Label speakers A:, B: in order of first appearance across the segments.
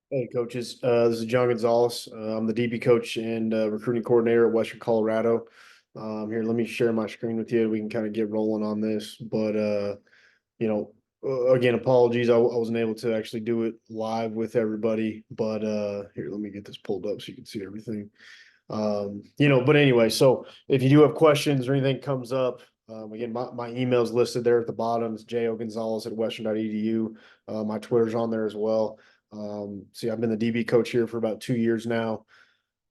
A: Hey, coaches. This is John Gonzales. I'm the DB coach and recruiting coordinator at Western Colorado. Here, let me share my screen with you. We can kind of get rolling on this. You know, again, apologies. I wasn't able to actually do it live with everybody. Here, let me get this pulled up so you can see everything. But anyway, so if you do have questions or anything comes up, again, my email's listed there at the bottom. It's Gonzales at western.edu. My Twitter's on there as well. See, I've been the DB coach here for about 2 years now.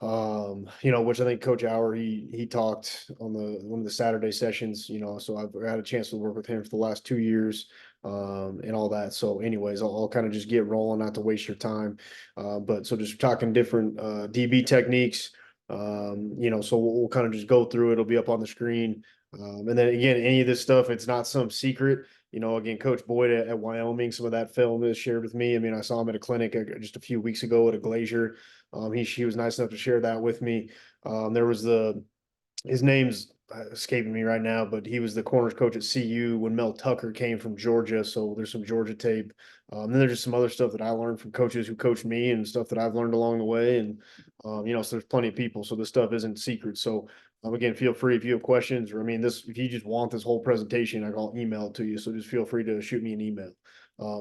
A: Which I think Coach Hour he talked on the one of the Saturday sessions, so I've had a chance to work with him for the last 2 years, and all that. So, anyways, I'll kind of just get rolling, not to waste your time. But so just talking different DB techniques. So we'll kind of just go through it. It'll be up on the screen. And then again, any of this stuff, it's not some secret. Again, Coach Boyd at Wyoming, some of that film is shared with me. I mean, I saw him at a clinic just a few weeks ago at a Glacier. He was nice enough to share that with me. There was his name's escaping me right now, but he was the corners coach at CU when Mel Tucker came from Georgia. So there's some Georgia tape. Then there's just some other stuff that I learned from coaches who coached me and stuff that I've learned along the way. So there's plenty of people. So this stuff isn't secret. So again, feel free if you have questions, or I mean, if you just want this whole presentation, I'll email it to you. So just feel free to shoot me an email.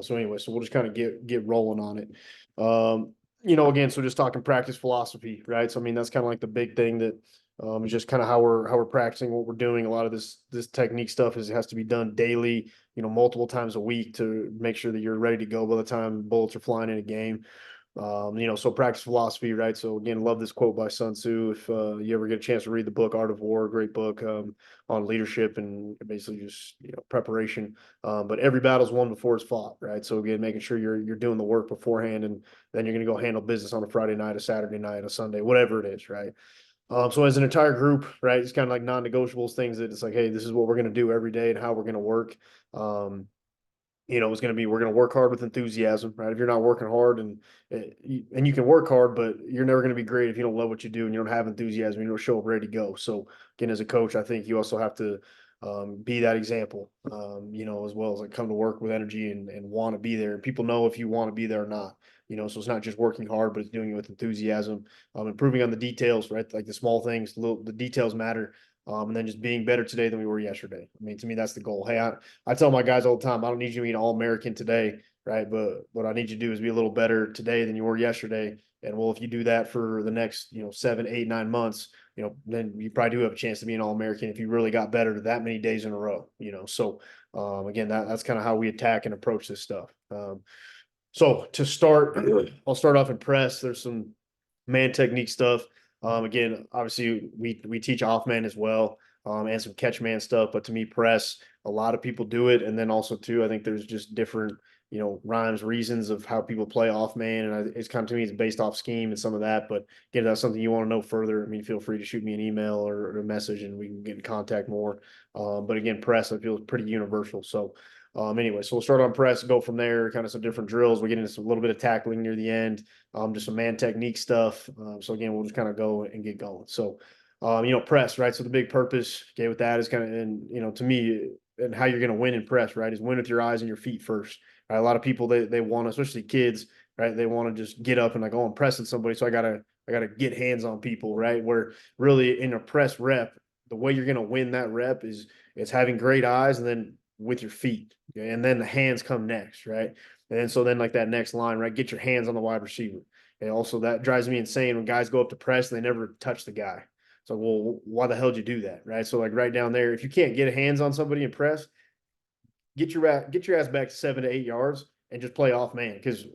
A: So we'll just kind of get rolling on it. Again, so just talking practice philosophy, right? So I mean, that's kind of like the big thing that is just kind of how we're practicing what we're doing. A lot of this technique stuff has to be done daily, multiple times a week to make sure that you're ready to go by the time bullets are flying in a game. So practice philosophy, right? So again, love this quote by Sun Tzu. If you ever get a chance to read the book Art of War, great book on leadership and basically just preparation. But every battle's won before it's fought, right? So again, making sure you're doing the work beforehand, and then you're going to go handle business on a Friday night, a Saturday night, a Sunday, whatever it is, right? So as an entire group, right, it's kind of like non-negotiables, things that it's like, hey, this is what we're going to do every day and how we're going to work. Um, it's going to be we're going to work hard with enthusiasm, right? If you're not working hard and you can work hard, but you're never going to be great if you don't love what you do and you don't have enthusiasm, you don't show up ready to go. So again, as a coach, I think you also have to be that example, as well as like come to work with energy and want to be there. And people know if you want to be there or not. So it's not just working hard, but it's doing it with enthusiasm, improving on the details, right? Like the small things, the details matter. And then just being better today than we were yesterday. I mean, to me, that's the goal. Hey, I tell my guys all the time, I don't need you to be an All-American today, right? But what I need you to do is be a little better today than you were yesterday. And well, if you do that for the next, 7, 8, 9 months, then you probably do have a chance to be an All-American if you really got better that many days in a row. So again, that's kind of how we attack and approach this stuff. So to start, I'll start off in press. There's some man technique stuff. Again, obviously we teach off man as well, and some catch man stuff. But to me, press, a lot of people do it, and then also too, I think there's just different rhymes, reasons of how people play off man, and it's kind of, to me, it's based off scheme and some of that. But again, if that's something you want to know further, I mean, feel free to shoot me an email or a message, and we can get in contact more. But again, press, I feel, is pretty universal. So. Anyway, so we'll start on press, go from there, kind of some different drills. We get into a little bit of tackling near the end, just some man technique stuff. So again, we'll just kind of go and get going. So, press, right? So the big purpose, okay, with that is kind of, and to me, and how you're going to win in press, right, is win with your eyes and your feet first. Right? A lot of people they want, especially kids, right? They want to just get up and like, oh, I'm pressing somebody, so I gotta get hands on people, right? Where really in a press rep, the way you're going to win that rep is having great eyes and then with your feet, okay? And then the hands come next, right? And so then like that next line, right? Get your hands on the wide receiver. And also that drives me insane when guys go up to press and they never touch the guy. So, well, why the hell did you do that, right? So like right down there, if you can't get hands on somebody and press, get your ass back to 7 to 8 yards and just play off man. Because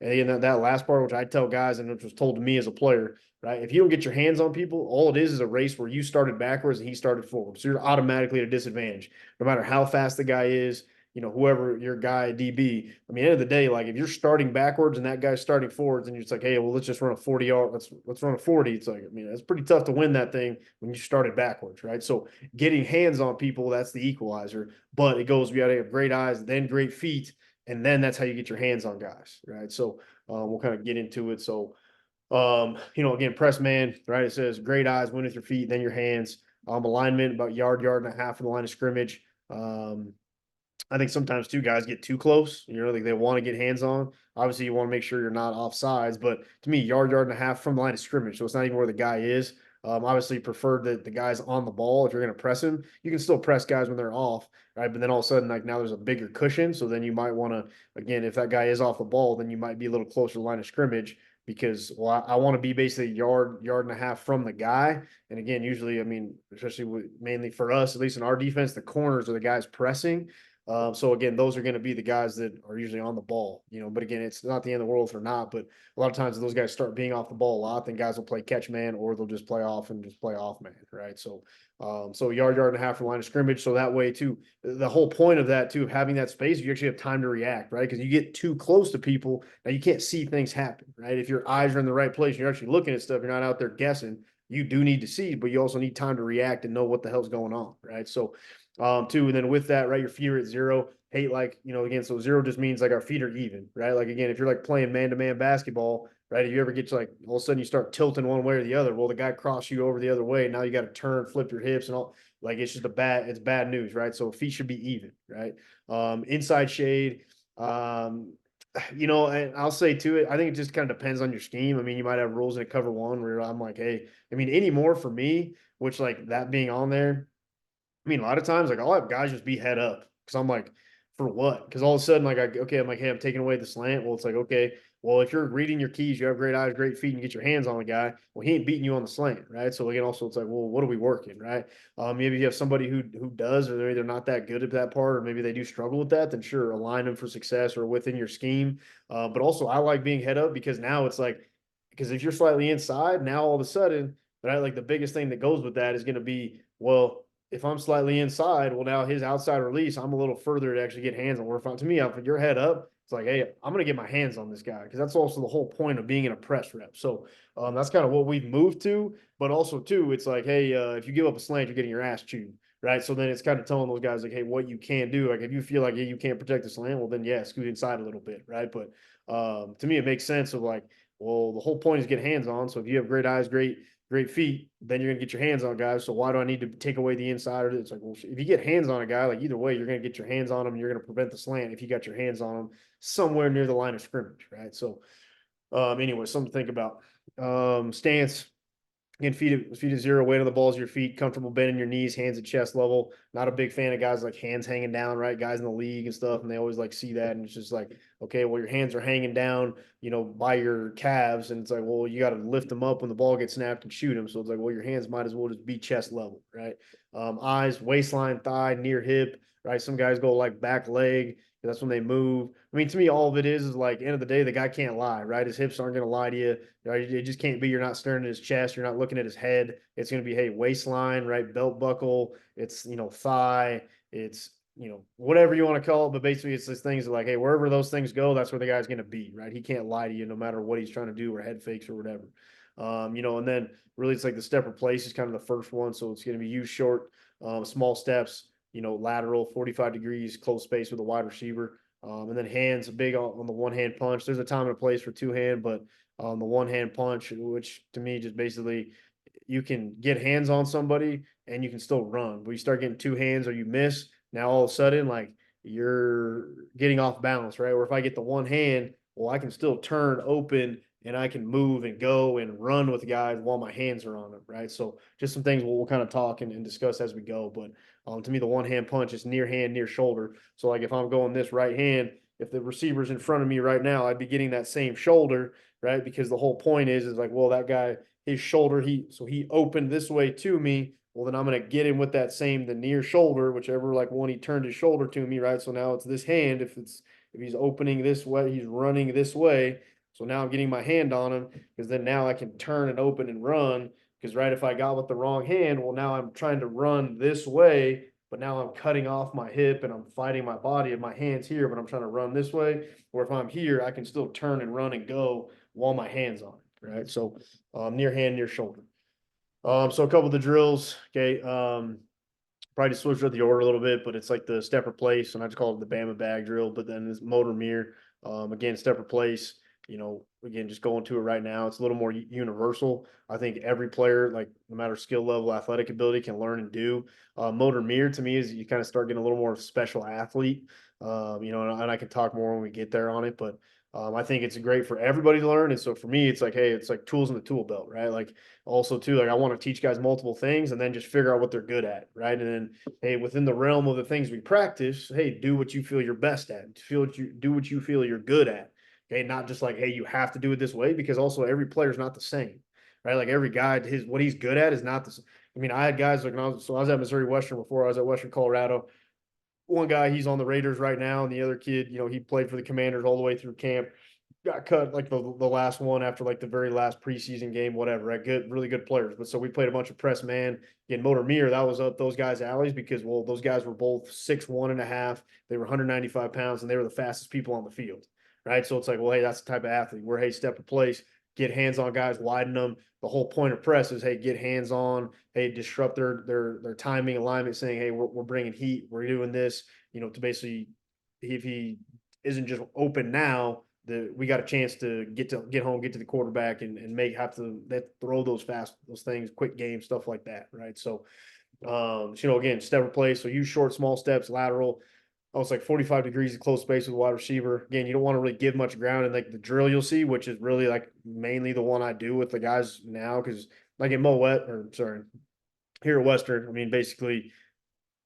A: and that last part, which I tell guys and which was told to me as a player, right? If you don't get your hands on people, all it is a race where you started backwards and he started forward. So you're automatically at a disadvantage, no matter how fast the guy is. Whoever your guy DB. I mean, end of the day, like if you're starting backwards and that guy's starting forwards, and you're just like, hey, well, let's just run a 40 yard. Let's run a 40. It's like, I mean, it's pretty tough to win that thing when you started backwards, right? So getting hands on people, that's the equalizer. But it goes, we got to have great eyes, then great feet, and then that's how you get your hands on guys, right? So we'll kind of get into it. So, again, press man, right? It says great eyes, win with your feet, then your hands. Alignment about yard and a half from the line of scrimmage. I think sometimes two guys get too close. Like they want to get hands on. Obviously, you want to make sure you're not off sides. But to me, yard and a half from the line of scrimmage. So it's not even where the guy is. Obviously, prefer that the guy's on the ball. If you're going to press him, you can still press guys when they're off, right? But then all of a sudden, like now there's a bigger cushion. So then you might want to, again, if that guy is off the ball, then you might be a little closer to the line of scrimmage because, well, I want to be basically yard and a half from the guy. And again, usually, I mean, especially mainly for us, at least in our defense, the corners are the guys pressing. So again, those are going to be the guys that are usually on the ball. But again, it's not the end of the world if they're not. But a lot of times, if those guys start being off the ball a lot, then guys will play catch man or they'll just play off and just play off man, right? So yard and a half from line of scrimmage. So that way, too, the whole point of that, too, of having that space, you actually have time to react, right? Because you get too close to people, now you can't see things happen, right? If your eyes are in the right place, you're actually looking at stuff, you're not out there guessing. You do need to see, but you also need time to react and know what the hell's going on, right? Too. And then with that, right, your feet are at zero. Hate again, so zero just means like our feet are even, right? Like again, if you're like playing man-to-man basketball, right? If you ever get to like all of a sudden you start tilting one way or the other, well, the guy crossed you over the other way. Now you got to turn, flip your hips and all. Like it's just it's bad news, right? So feet should be even, right? Inside shade. And I'll say to it, I think it just kind of depends on your scheme. I mean, you might have rules in a cover one where I'm like, hey, I mean, anymore for me, which like that being on there, I mean, a lot of times, like I'll have guys just be head up because I'm like, for what? Because all of a sudden, I'm like, hey, I'm taking away the slant. Well, it's like, okay, well, if you're reading your keys, you have great eyes, great feet, and you get your hands on the guy. Well, he ain't beating you on the slant, right? So again, also it's like, well, what are we working, right? Maybe you have somebody who does, or they're either not that good at that part, or maybe they do struggle with that. Then sure, align them for success or within your scheme. But also, I like being head up because now it's like, because if you're slightly inside, now all of a sudden, right, like the biggest thing that goes with that is going to be, well, if I'm slightly inside, well, now his outside release, I'm a little further to actually get hands on. Where if to me, if your head up, it's like, hey, I'm going to get my hands on this guy because that's also the whole point of being in a press rep. So that's kind of what we've moved to. But also, too, it's like, hey, if you give up a slant, you're getting your ass chewed, right? So then it's kind of telling those guys, like, hey, what you can do. Like, if you feel like, hey, you can't protect the slant, well, then, yeah, scoot inside a little bit, right? But to me, it makes sense of like, well, the whole point is get hands on. So if you have great eyes, great feet, then you're gonna get your hands on guys. So why do I need to take away the inside? It's like, well, if you get hands on a guy, like either way, you're gonna get your hands on him. And you're gonna prevent the slant if you got your hands on him somewhere near the line of scrimmage, right? So, anyway, something to think about. Stance. Again, feet at zero, weight on the balls of your feet, comfortable bending your knees, hands at chest level. Not a big fan of guys like hands hanging down, right? Guys in the league and stuff, and they always like see that, and it's just like, okay, well, your hands are hanging down, by your calves, and it's like, well, you got to lift them up when the ball gets snapped and shoot them. So it's like, well, your hands might as well just be chest level, right? Eyes, waistline, thigh, near hip, right? Some guys go like back leg. That's when they move. I mean, to me, all of it is like end of the day, the guy can't lie, right? His hips aren't going to lie to you. Right? It just can't be you're not staring at his chest, you're not looking at his head. It's going to be, hey, waistline, right? Belt buckle, it's, thigh, it's, whatever you want to call it. But basically, it's these things like, hey, wherever those things go, that's where the guy's going to be, right? He can't lie to you no matter what he's trying to do or head fakes or whatever. And then really it's like the step replace is kind of the first one. So it's going to be use short, small steps, lateral 45 degrees, close space with a wide receiver. And then hands big on the one hand punch. There's a time and a place for two hand, but on the one hand punch, which to me just basically you can get hands on somebody and you can still run. But you start getting two hands or you miss, now all of a sudden, like you're getting off balance, right? Or if I get the one hand, well, I can still turn open and I can move and go and run with guys while my hands are on them, right? So just some things we'll kind of talk and discuss as we go. But to me, the one hand punch is near hand, near shoulder. So like if I'm going this right hand, if the receiver's in front of me right now, I'd be getting that same shoulder, right? Because the whole point is like, well, that guy, his shoulder, he opened this way to me. Well, then I'm gonna get him with that same the near shoulder, whichever like one he turned his shoulder to me, right? So now it's this hand. If he's opening this way, he's running this way. So now I'm getting my hand on him because then now I can turn and open and run. Because right, if I got with the wrong hand, well, now I'm trying to run this way, but now I'm cutting off my hip and I'm fighting my body and my hands here, but I'm trying to run this way. Or if I'm here, I can still turn and run and go while my hands on it, right? So near hand, near shoulder. So a couple of the drills, okay. Probably just switch up the order a little bit, but it's like the step replace, and I just call it the Bama bag drill. But then this motor mirror, again, step replace. again, just going to it right now, it's a little more universal. I think every player, like no matter skill level, athletic ability, can learn and do. Motor mirror to me is you kind of start getting a little more special athlete. And I can talk more when we get there on it, but I think it's great for everybody to learn. And so for me, it's like, hey, it's like tools in the tool belt, right? Like also too, like I want to teach guys multiple things and then just figure out what they're good at, right? And then, hey, within the realm of the things we practice, hey, do what you feel you're best at. Do what you feel you're good at. Okay, not just like, hey, you have to do it this way, because also every player is not the same, right? Like every guy, his what he's good at is not the same. I mean, I had guys like I was at Missouri Western before. I was at Western Colorado. One guy, he's on the Raiders right now, and the other kid, he played for the Commanders all the way through camp. Got cut like the last one after like the very last preseason game, whatever. Right, good, really good players. But so we played a bunch of press man. Again, motor mirror, that was up those guys' alleys because well, those guys were both 6'1" and a half. They were 195 pounds, and they were the fastest people on the field. Right, so it's like, well, hey, that's the type of athlete. Where hey, step of place, get hands on guys, widen them. The whole point of press is hey, get hands on. Hey, disrupt their timing alignment, saying hey, we're bringing heat. We're doing this. To basically, if he isn't just open now, we got a chance to get home, get to the quarterback, and make have to throw those things, quick game stuff like that, right? So, again, step replace. So use short, small steps, lateral. Oh, it's like 45 degrees of close space with a wide receiver. Again, you don't want to really give much ground. And like the drill you'll see, which is really like mainly the one I do with the guys now, because like in Moet, or sorry, here at Western, I mean, basically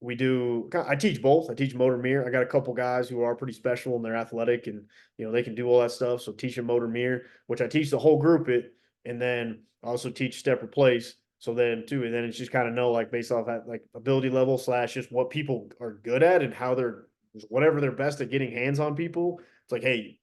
A: I teach both. I teach motor mirror. I got a couple guys who are pretty special and they're athletic, and they can do all that stuff. So teaching motor mirror, which I teach the whole group it, and then I also teach step replace. So then too, and then it's just kind of know like based off that like ability level slash just what people are good at and how they're whatever they're best at getting hands on people. It's like, hey,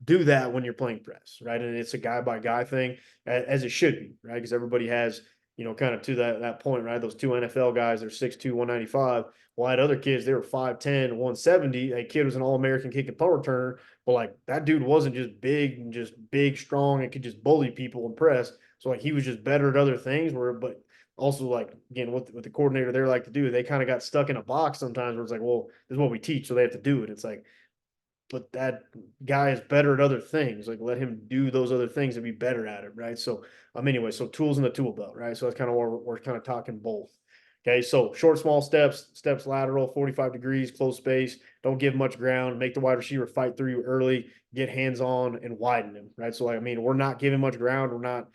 A: do that when you're playing press, right? And it's a guy by guy thing, as it should be, right? Because everybody has, kind of to that point, right? Those two NFL guys, they're 6'2", 195. Well, I had other kids, they were 5'10", 170. A kid was an All-American kick and punt returner, but like that dude wasn't just big, strong, and could just bully people and press. So like he was just better at other things, but also like again, what the coordinator they like to do, they kind of got stuck in a box sometimes where it's like, well, this is what we teach, so they have to do it. It's like, but that guy is better at other things. Like let him do those other things and be better at it, right? So anyway, so tools in the tool belt, right? So that's kind of what we're kind of talking both. Okay, so short, small steps lateral, 45 degrees, close space. Don't give much ground. Make the wide receiver fight through you early. Get hands on and widen him, right? So I mean, we're not giving much ground. We're not,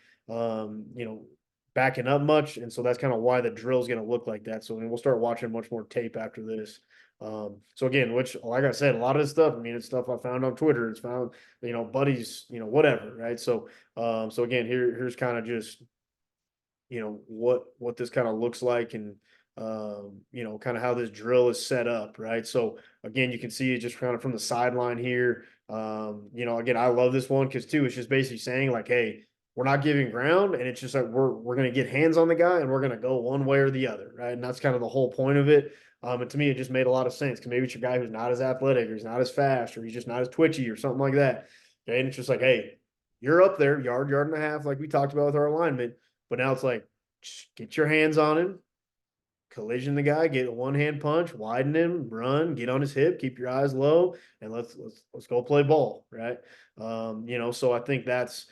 A: backing up much, and so that's kind of why the drill is going to look like that. So we'll start watching much more tape after this. So again, which like I said, a lot of this stuff, I mean, it's stuff I found on Twitter. It's found, buddies, whatever, right? So again, here's kind of just, what this kind of looks like, and kind of how this drill is set up, right? So again, you can see it just kind of from the sideline here. Again, I love this one because too, it's just basically saying like, hey, we're not giving ground, and it's just like we're gonna get hands on the guy and we're gonna go one way or the other, right? And that's kind of the whole point of it. And to me, it just made a lot of sense because maybe it's a guy who's not as athletic, or he's not as fast, or he's just not as twitchy, or something like that. Okay, and it's just like, hey, you're up there, yard and a half, like we talked about with our alignment. But now it's like, get your hands on him, collision the guy, get a one hand punch, widen him, run, get on his hip, keep your eyes low, and let's go play ball, right? So I think that's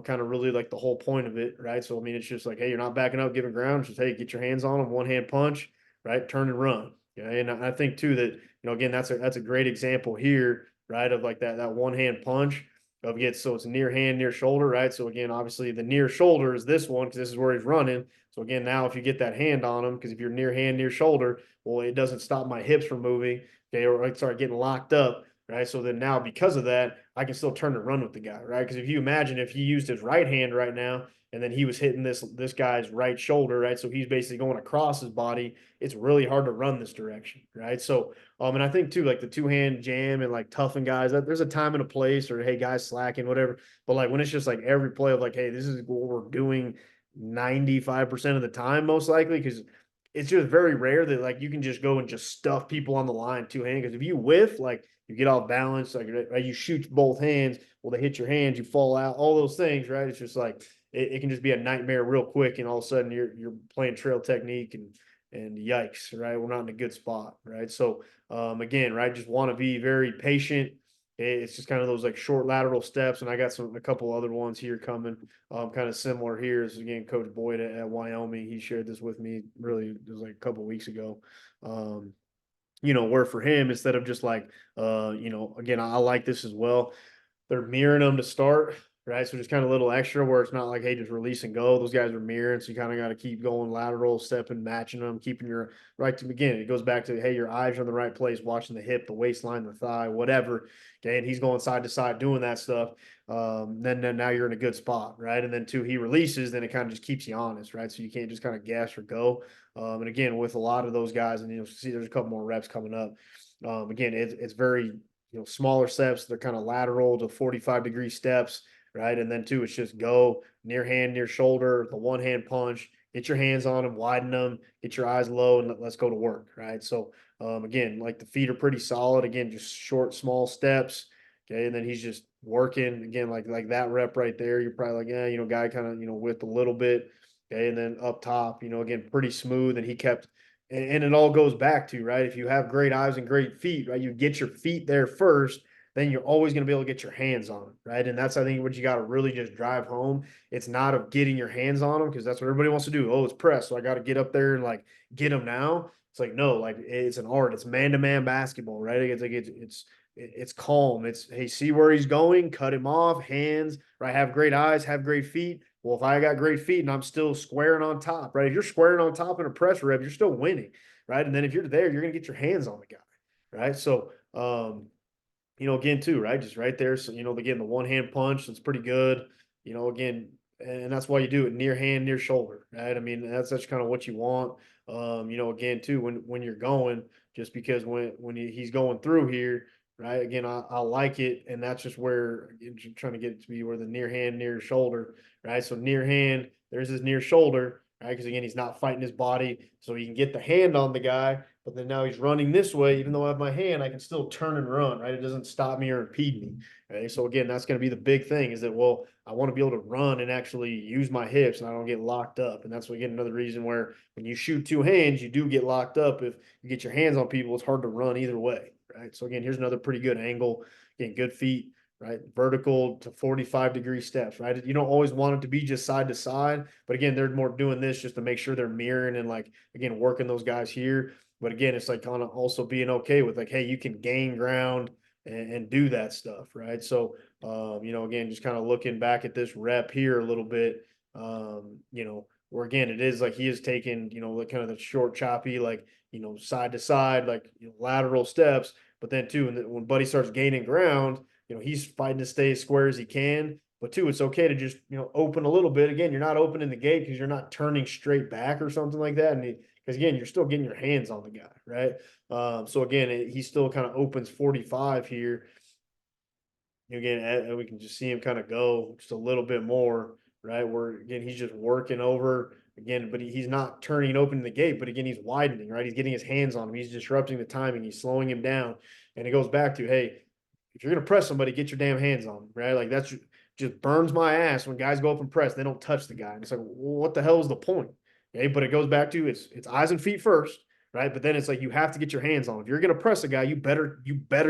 A: kind of really like the whole point of it, right? So I mean, it's just like, hey, you're not backing up, giving ground. It's just hey, get your hands on him, one hand punch, right? Turn and run. Okay, and I think too that again that's a great example here, right? Of like that one hand punch of gets so it's near hand, near shoulder, right? So again, obviously the near shoulder is this one because this is where he's running. So again, now if you get that hand on him, because if you're near hand, near shoulder, well, it doesn't stop my hips from moving. Okay, or I start getting locked up, right? So then now because of that, I can still turn and run with the guy, right? Because if you imagine if he used his right hand right now, and then he was hitting this guy's right shoulder, right? So he's basically going across his body. It's really hard to run this direction, right? So and I think too, like the two hand jam and like toughing guys, there's a time and a place, or hey, guys slacking, whatever. But like when it's just like every play of like, hey, this is what we're doing 95% of the time, most likely, because it's just very rare that like you can just go and just stuff people on the line two hand. Because if you whiff, like you get off balance, like right, you shoot both hands, well, they hit your hands, you fall out, all those things, right? It's just like it can just be a nightmare real quick, and all of a sudden you're playing trail technique, and yikes, right? We're not in a good spot, right? So again, right, just want to be very patient, It's just kind of those like short lateral steps, and I got a couple other ones here coming, kind of similar here. Is again Coach Boyd at Wyoming. He shared this with me. Really, it was like a couple weeks ago. Um, where for him, instead of just like, again, I like this as well. They're mirroring them to start, right? So just kind of a little extra where it's not like, hey, just release and go. Those guys are mirroring, so you kind of got to keep going lateral, stepping, matching them, keeping your right to begin. It goes back to, hey, your eyes are in the right place, watching the hip, the waistline, the thigh, whatever. Okay, and he's going side to side doing that stuff. Then now you're in a good spot, right? And then two, he releases, then it kind of just keeps you honest, right? So you can't just kind of guess or go. And again, with a lot of those guys, and see, there's a couple more reps coming up. Again, it's very smaller steps. They're kind of lateral to 45-degree steps, right? And then two, it's just go near hand, near shoulder, the one hand punch, get your hands on them, widen them, get your eyes low, and let's go to work, right? So again, like the feet are pretty solid. Again, just short, small steps. Okay, and then he's just working again, like that rep right there. You're probably like, yeah, guy kind of with a little bit. Okay, and then up top, again, pretty smooth, and he kept and it all goes back to, right? If you have great eyes and great feet, right? You get your feet there first, then you're always going to be able to get your hands on them, right? And that's, I think, what you got to really just drive home. It's not of getting your hands on them because that's what everybody wants to do. Oh, it's press. So I got to get up there and like get them now. It's like, no, like it's an art. It's man-to-man basketball, right? It's like, it's calm. It's, hey, see where he's going, cut him off, hands, right? Have great eyes, have great feet. Well, if I got great feet and I'm still squaring on top, right? If you're squaring on top in a press rep, you're still winning, right? And then if you're there, you're gonna get your hands on the guy, right? So, again, too, right? Just right there. So, again, the one hand punch, that's pretty good. Again, and that's why you do it near hand, near shoulder, right? I mean, that's kind of what you want. Again, too, when you're going, just because when he's going through here, right? Again, I like it, and that's just where you're trying to get it to be where the near hand, near shoulder, right? So near hand, there's his near shoulder, right? Because again, he's not fighting his body, so he can get the hand on the guy, but then now he's running this way. Even though I have my hand, I can still turn and run, right? It doesn't stop me or impede me. Right. So again, that's going to be the big thing is that, well, I want to be able to run and actually use my hips and I don't get locked up. And that's again another reason where when you shoot two hands, you do get locked up. If you get your hands on people, it's hard to run either way. Right. So again, here's another pretty good angle. Again, good feet, right? Vertical to 45-degree steps, right? You don't always want it to be just side to side, but again, they're more doing this just to make sure they're mirroring and like, again, working those guys here. But again, it's like kind of also being okay with like, hey, you can gain ground and do that stuff, right? So, again, just kind of looking back at this rep here a little bit, where again, it is like he is taking, like kind of the short, choppy, like, side to side, like lateral steps. But then too, when Buddy starts gaining ground, he's fighting to stay as square as he can. But two, it's okay to just, open a little bit. Again, you're not opening the gate because you're not turning straight back or something like that. And because again, you're still getting your hands on the guy, right? So again, he still kind of opens 45 here. Again, we can just see him kind of go just a little bit more, right? Where again, he's just working over again, but he's not turning and opening the gate, but again, he's widening, right? He's getting his hands on him. He's disrupting the timing. He's slowing him down. And it goes back to, hey, if you're going to press somebody, get your damn hands on them, right? Like that's just burns my ass when guys go up and press, they don't touch the guy. And it's like, well, what the hell is the point? Okay, but it goes back to it's eyes and feet first, right? But then it's like you have to get your hands on him. If you're going to press a guy, you better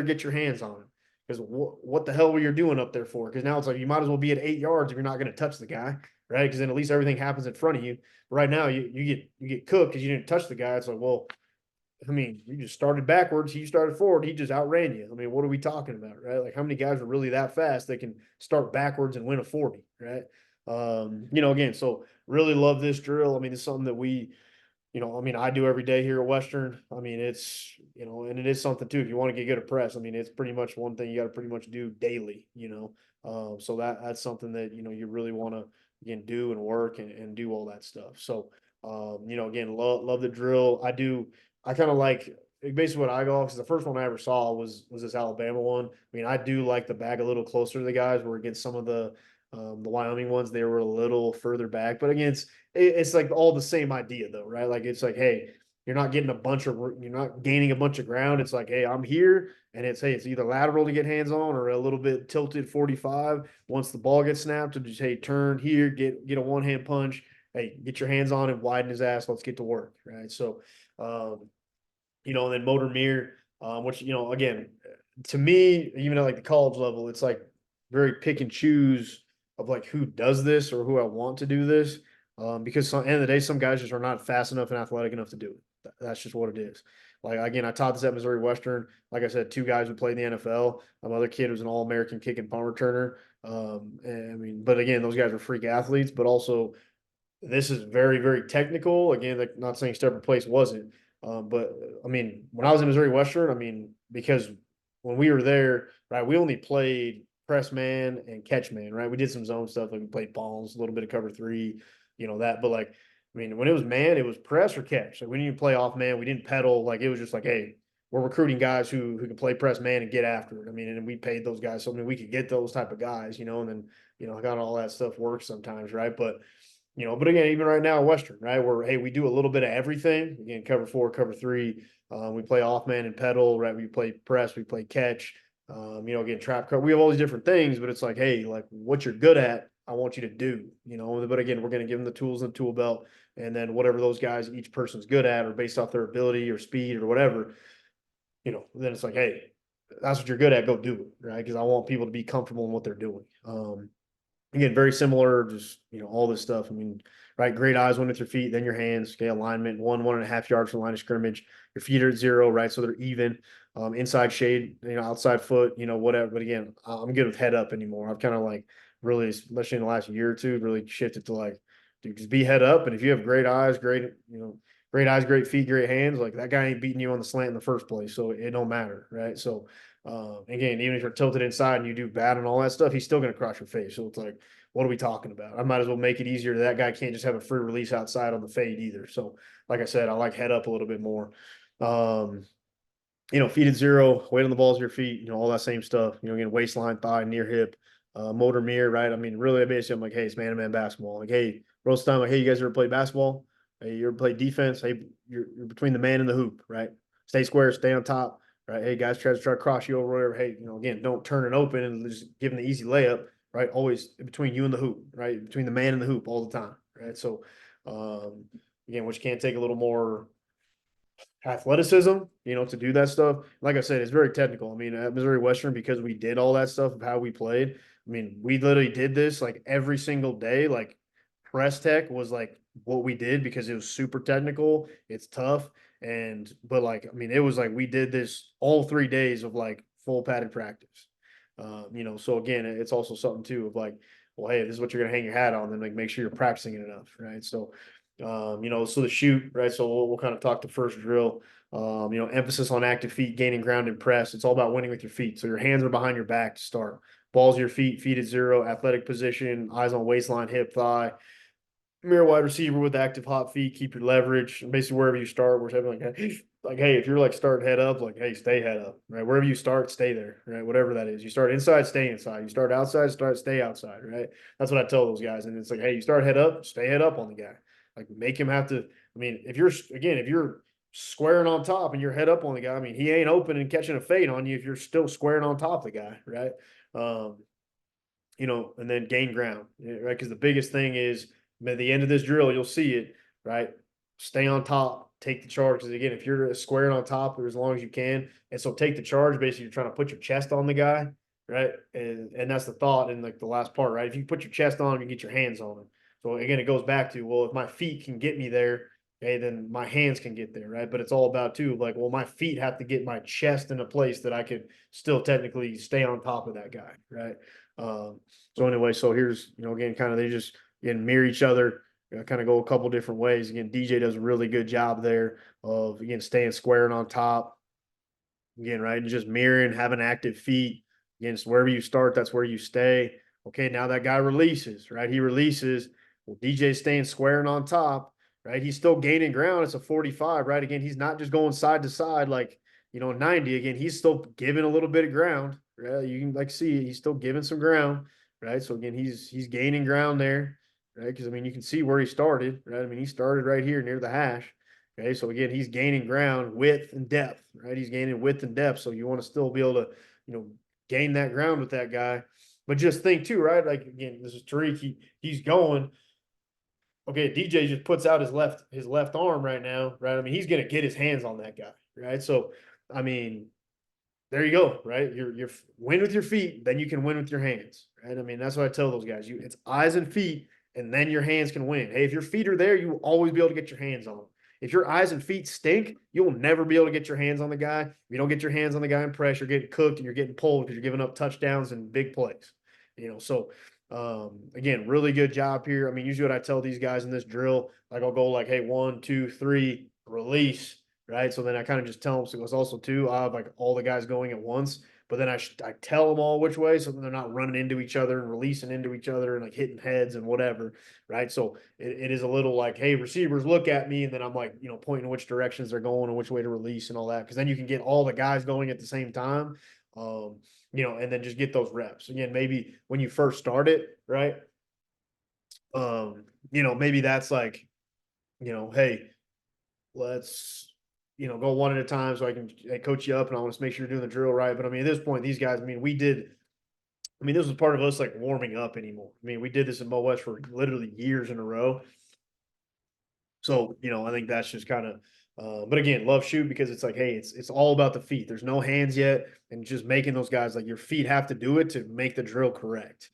A: get your hands on him. Because what the hell were you doing up there for? Because now it's like you might as well be at 8 yards if you're not going to touch the guy, right? Because then at least everything happens in front of you. But right now you get cooked because you didn't touch the guy. It's like, well, I mean, you just started backwards. He started forward. He just outran you. I mean, what are we talking about, right? Like, how many guys are really that fast that can start backwards and win a 40, right? Again, so really love this drill. I mean, it's something that I do every day here at Western. I mean, it's, and it is something too. If you want to get good at press, I mean, it's pretty much one thing you got to pretty much do daily, so that's something that, you really want to, again, do and work and do all that stuff. So, again, love the drill. I kind of like basically what I go off because the first one I ever saw was this Alabama one. I mean, I do like the bag a little closer to the guys where against some of the Wyoming ones, they were a little further back, but again, it's like all the same idea though, right? Like it's like, hey, you're not gaining a bunch of ground. It's like, hey, I'm here, and it's either lateral to get hands on or a little bit tilted 45. Once the ball gets snapped, to just hey, turn here, get a one hand punch. Hey, get your hands on and widen his ass. Let's get to work, right? So, and then motor mirror, which again, to me, even at like the college level, it's like very pick and choose of like who does this or who I want to do this. Because some, end of the day, some guys just are not fast enough and athletic enough to do it. That's just what it is. Like again, I taught this at Missouri Western. Like I said, two guys who played in the NFL. Another kid was an All-American kick and punt returner. And I mean, but again, those guys are freak athletes. But also, this is very, very technical. Again, like not saying Step Replace wasn't, but I mean, when I was in Missouri Western, I mean, because when we were there, right, we only played press man and catch man, right? We did some zone stuff, like we played balls, a little bit of cover three, that. But like, I mean, when it was man, it was press or catch. Like we didn't play off man, we didn't pedal. Like it was just like, hey, we're recruiting guys who can play press man and get after it. I mean, and we paid those guys, so I mean, we could get those type of guys, and then I got all that stuff works sometimes, right? But again, even right now, Western, right, where hey, we do a little bit of everything. Again, cover four, cover three. We play off man and pedal, right? We play press, we play catch. Again, trap cover. We have all these different things, but it's like, hey, like what you're good at, I want you to do. But again, we're going to give them the tools and the tool belt, and then whatever those guys, each person's good at, or based off their ability or speed or whatever, then it's like, hey, that's what you're good at, go do it, right? Because I want people to be comfortable in what they're doing. Again, very similar, just all this stuff. I mean, right, great eyes, one with your feet, then your hands. Okay, alignment, 1.5 yards from the line of scrimmage. Your feet are at 0, right? So they're even. Inside shade, outside foot, whatever. But again, I'm good with head up anymore. I've kind of like really, especially in the last year or two, really shifted to like, dude, just be head up. And if you have great eyes, great eyes, great feet, great hands, like that guy ain't beating you on the slant in the first place. So it don't matter, right? So again, even if you're tilted inside and you do bad and all that stuff, he's still going to cross your face. So it's like, what are we talking about? I might as well make it easier. That guy can't just have a free release outside on the fade either. So, like I said, I like head up a little bit more. Um, feet at 0, weight on the balls of your feet, all that same stuff. Again, waistline, thigh, near hip, motor mirror, right? I mean, really, basically, I'm like, hey, it's man to man basketball. Like, hey, roast time, like, hey, you guys ever play basketball? Hey, you ever play defense? Hey, you're between the man and the hoop, right? Stay square, stay on top, right? Hey, guys, try to cross you over, whatever. Hey, again, don't turn it open and just give them the easy layup, right? Always between you and the hoop, right? Between the man and the hoop all the time, right? So, again, which can take a little more athleticism, to do that stuff. Like I said, it's very technical. I mean, at Missouri Western, because we did all that stuff of how we played, I mean, we literally did this like every single day. Like press tech was like what we did because it was super technical. It's tough. But like, I mean, it was like we did this all 3 days of like full padded practice. So again, it's also something too of like, well, hey, this is what you're gonna hang your hat on, then like make sure you're practicing it enough, right? So the shoot, right? So we'll kind of talk the first drill. Emphasis on active feet, gaining ground and press. It's all about winning with your feet. So your hands are behind your back to start. Balls of your feet at 0, athletic position, eyes on waistline, hip, thigh. Mirror wide receiver with active hot feet, keep your leverage. Basically, wherever you start, we're saying hey, if you're like starting head up, like, hey, stay head up, right? Wherever you start, stay there, right? Whatever that is. You start inside, stay inside. You start outside, stay outside, right? That's what I tell those guys. And it's like, hey, you start head up, stay head up on the guy. Like, make him have to. I mean, if you're squaring on top and you're head up on the guy, I mean, he ain't open and catching a fade on you if you're still squaring on top of the guy, right? And then gain ground, right? Because the biggest thing is at the end of this drill, you'll see it, right? Stay on top, take the charge. Because again, if you're squaring on top for as long as you can, and so take the charge, basically you're trying to put your chest on the guy, right? And that's the thought in like the last part, right? If you put your chest on him, you get your hands on him. So again, it goes back to, well, if my feet can get me there, okay, then my hands can get there, right? But it's all about too, like, well, my feet have to get my chest in a place that I could still technically stay on top of that guy, right? So anyway, so here's, again, kind of they just again mirror each other, kind of go a couple different ways. Again, DJ does a really good job there of again staying square and on top. Again, right, and just mirroring, having active feet. Again, so wherever you start, that's where you stay. Okay, now that guy releases, right? He releases. Well, DJ's staying square and on top, right? He's still gaining ground. It's a 45, right? Again, he's not just going side to side like 90. Again, he's still giving a little bit of ground. Right? You can like see he's still giving some ground, right? So again, he's gaining ground there, right? Because I mean, you can see where he started, right? I mean, he started right here near the hash. Okay, so again, he's gaining ground, width and depth, right? He's gaining width and depth, so you want to still be able to, gain that ground with that guy. But just think too, right? Like again, this is Tariq. He's going. Okay, DJ just puts out his left arm right now, right? I mean, he's gonna get his hands on that guy, right? So, I mean, there you go, right? You're win with your feet, then you can win with your hands, right? I mean, that's what I tell those guys. It's eyes and feet, and then your hands can win. Hey, if your feet are there, you will always be able to get your hands on them. If your eyes and feet stink, you will never be able to get your hands on the guy. If you don't get your hands on the guy in press, you're getting cooked and you're getting pulled because you're giving up touchdowns and big plays. So again, really good job here. I mean, usually what I tell these guys in this drill, like I'll go like, hey, 1, 2, 3, release, right? So then I kind of just tell them, so it was also too, I have like all the guys going at once, but then I tell them all which way, so they're not running into each other and releasing into each other and like hitting heads and whatever, right? So it is a little like, hey, receivers, look at me, and then I'm like, pointing which directions they're going and which way to release and all that, because then you can get all the guys going at the same time, and then just get those reps. Again, maybe when you first start it, right? Maybe that's like, hey, let's go one at a time so I can coach you up and I want to make sure you're doing the drill right. But I mean, at this point, these guys, I mean, this was part of us like warming up anymore. I mean, we did this in Mo West for literally years in a row. So, I think that's just kind of, but again, love shoot because it's like, hey, it's all about the feet. There's no hands yet, and just making those guys like your feet have to do it to make the drill correct.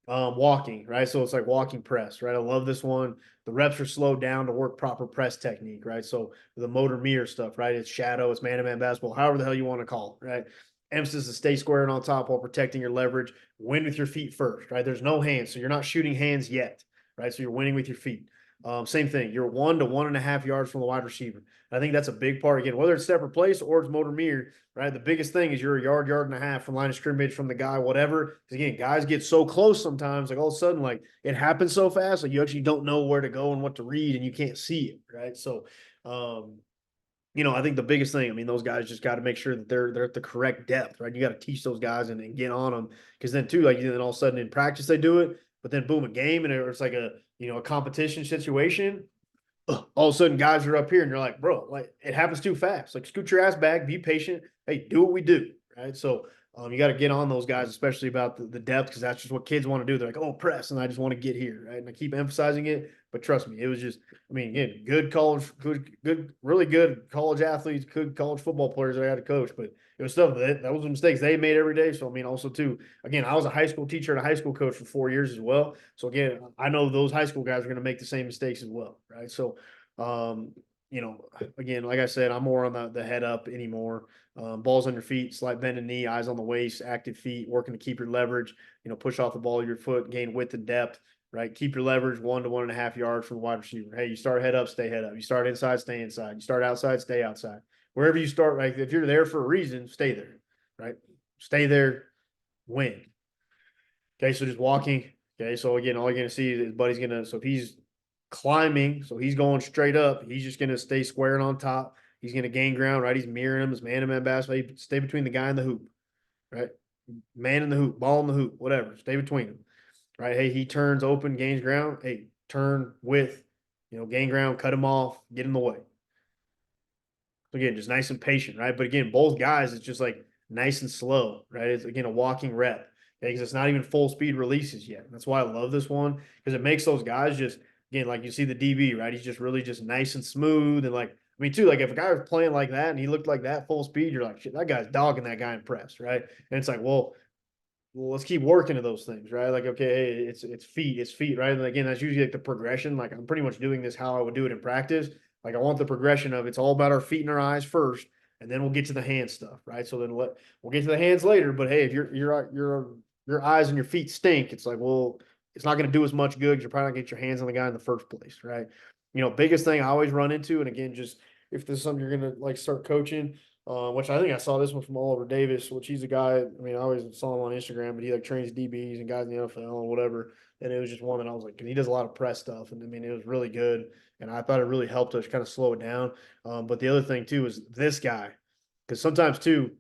A: Walking, right? So it's like walking press, right? I love this one. The reps are slowed down to work proper press technique, right? So the motor mirror stuff, right? It's shadow, it's man-to-man basketball, however the hell you want to call it, right? Emphasis is stay squared on top while protecting your leverage. Win with your feet first, right? There's no hands, so you're not shooting hands yet, right? So you're winning with your feet. Same thing. You're 1 to 1.5 yards from the wide receiver. I think that's a big part. Again, whether it's separate place or it's motor mirror, right? The biggest thing is you're a yard and a half from line of scrimmage from the guy, whatever. Because again, guys get so close sometimes, like all of a sudden, like it happens so fast, like you actually don't know where to go and what to read, and you can't see it, right? So, I think the biggest thing, I mean, those guys just got to make sure that they're at the correct depth, right? You got to teach those guys and get on them because then too, like then all of a sudden in practice they do it, but then boom, a game and it's like a competition situation. All of a sudden guys are up here and you're like, bro, like it happens too fast. Like scoot your ass back, be patient. Hey, do what we do, right? So you got to get on those guys, especially about the depth, because that's just what kids want to do. They're like, oh, press, and I just want to get here, right? And I keep emphasizing it, but trust me, it was just, I mean, again, good college, good, really good college athletes, good college football players that I had to coach, but it was stuff that was the mistakes they made every day. So I mean, also too, again, I was a high school teacher and a high school coach for 4 years as well. So again, I know those high school guys are going to make the same mistakes as well, right? So, um, again, like I said, I'm more on the head up anymore. Balls on your feet, slight bend in knee, eyes on the waist, active feet, working to keep your leverage, push off the ball of your foot, gain width and depth, right? Keep your leverage 1 to 1.5 yards from the wide receiver. Hey, you start head up, stay head up. You start inside, stay inside. You start outside, stay outside. Wherever you start, right? If you're there for a reason, stay there, right? Stay there, win. Okay, so just walking. Okay, so again, all you're gonna see is his buddy's so if he's climbing, so he's going straight up, he's just gonna stay squaring on top. He's gonna gain ground, right? He's mirroring him, his man-to-man basketball. He stay between the guy and the hoop, right? Man in the hoop, ball in the hoop, whatever. Stay between them, right? Hey, he turns open, gains ground. Hey, turn with, gain ground, cut him off, get in the way. Again, just nice and patient, right? But again, both guys, it's just like nice and slow, right? It's again a walking rep because it's not even full speed releases yet. That's why I love this one because it makes those guys just again, like you see the DB, right? He's just really just nice and smooth and like I mean, too, like if a guy was playing like that and he looked like that full speed, you're like, shit, that guy's dogging that guy in press, right? And it's like, well, let's keep working to those things, right? Like, okay, hey, it's feet, right? And again, that's usually like the progression. Like, I'm pretty much doing this how I would do it in practice. Like, I want the progression of it's all about our feet and our eyes first, and then we'll get to the hand stuff, right? So then we'll get to the hands later. But hey, if your eyes and your feet stink, it's like, well, it's not going to do as much good. You're probably not get your hands on the guy in the first place, right? Biggest thing I always run into, and again, just if this is something you're gonna like start coaching, which I think I saw this one from Oliver Davis, which he's a guy. I mean, I always saw him on Instagram, but he like trains DBs and guys in the NFL and whatever. And it was just one that I was like, he does a lot of press stuff, and I mean, it was really good. And I thought it really helped us kind of slow it down. But the other thing too is this guy, because sometimes too,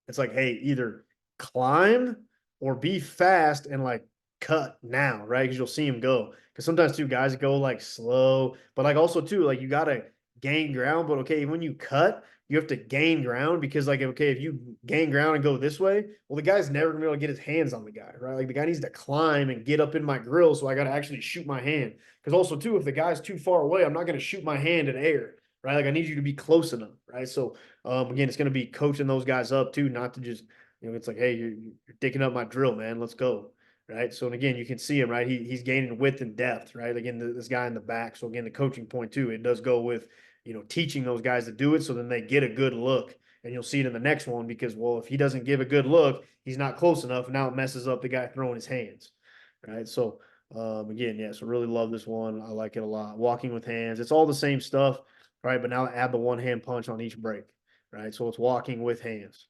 A: it's like, hey, either climb or be fast and like cut now, right? Because you'll see him go. Because sometimes too, guys go like slow, but like also too, like you gotta gain ground. But okay, when you cut, you have to gain ground because like okay, if you gain ground and go this way, well, the guy's never gonna be able to get his hands on the guy, right? Like the guy needs to climb and get up in my grill, so I gotta actually shoot my hand. Because also too, if the guy's too far away, I'm not gonna shoot my hand in air. right? Like I need you to be close enough, right? So again, it's going to be coaching those guys up too, not to just, it's like, hey, you're dicking up my drill, man. Let's go. Right. So, and again, you can see him, right? He's gaining width and depth, right? Again, this guy in the back. So, again, the coaching point too, it does go with, teaching those guys to do it so then they get a good look. And you'll see it in the next one because, well, if he doesn't give a good look, he's not close enough. And now it messes up the guy throwing his hands. Right. So, again, yeah, so really love this one. I like it a lot. Walking with hands, it's all the same stuff, right? But now add the one hand punch on each break, right? So it's walking with hands,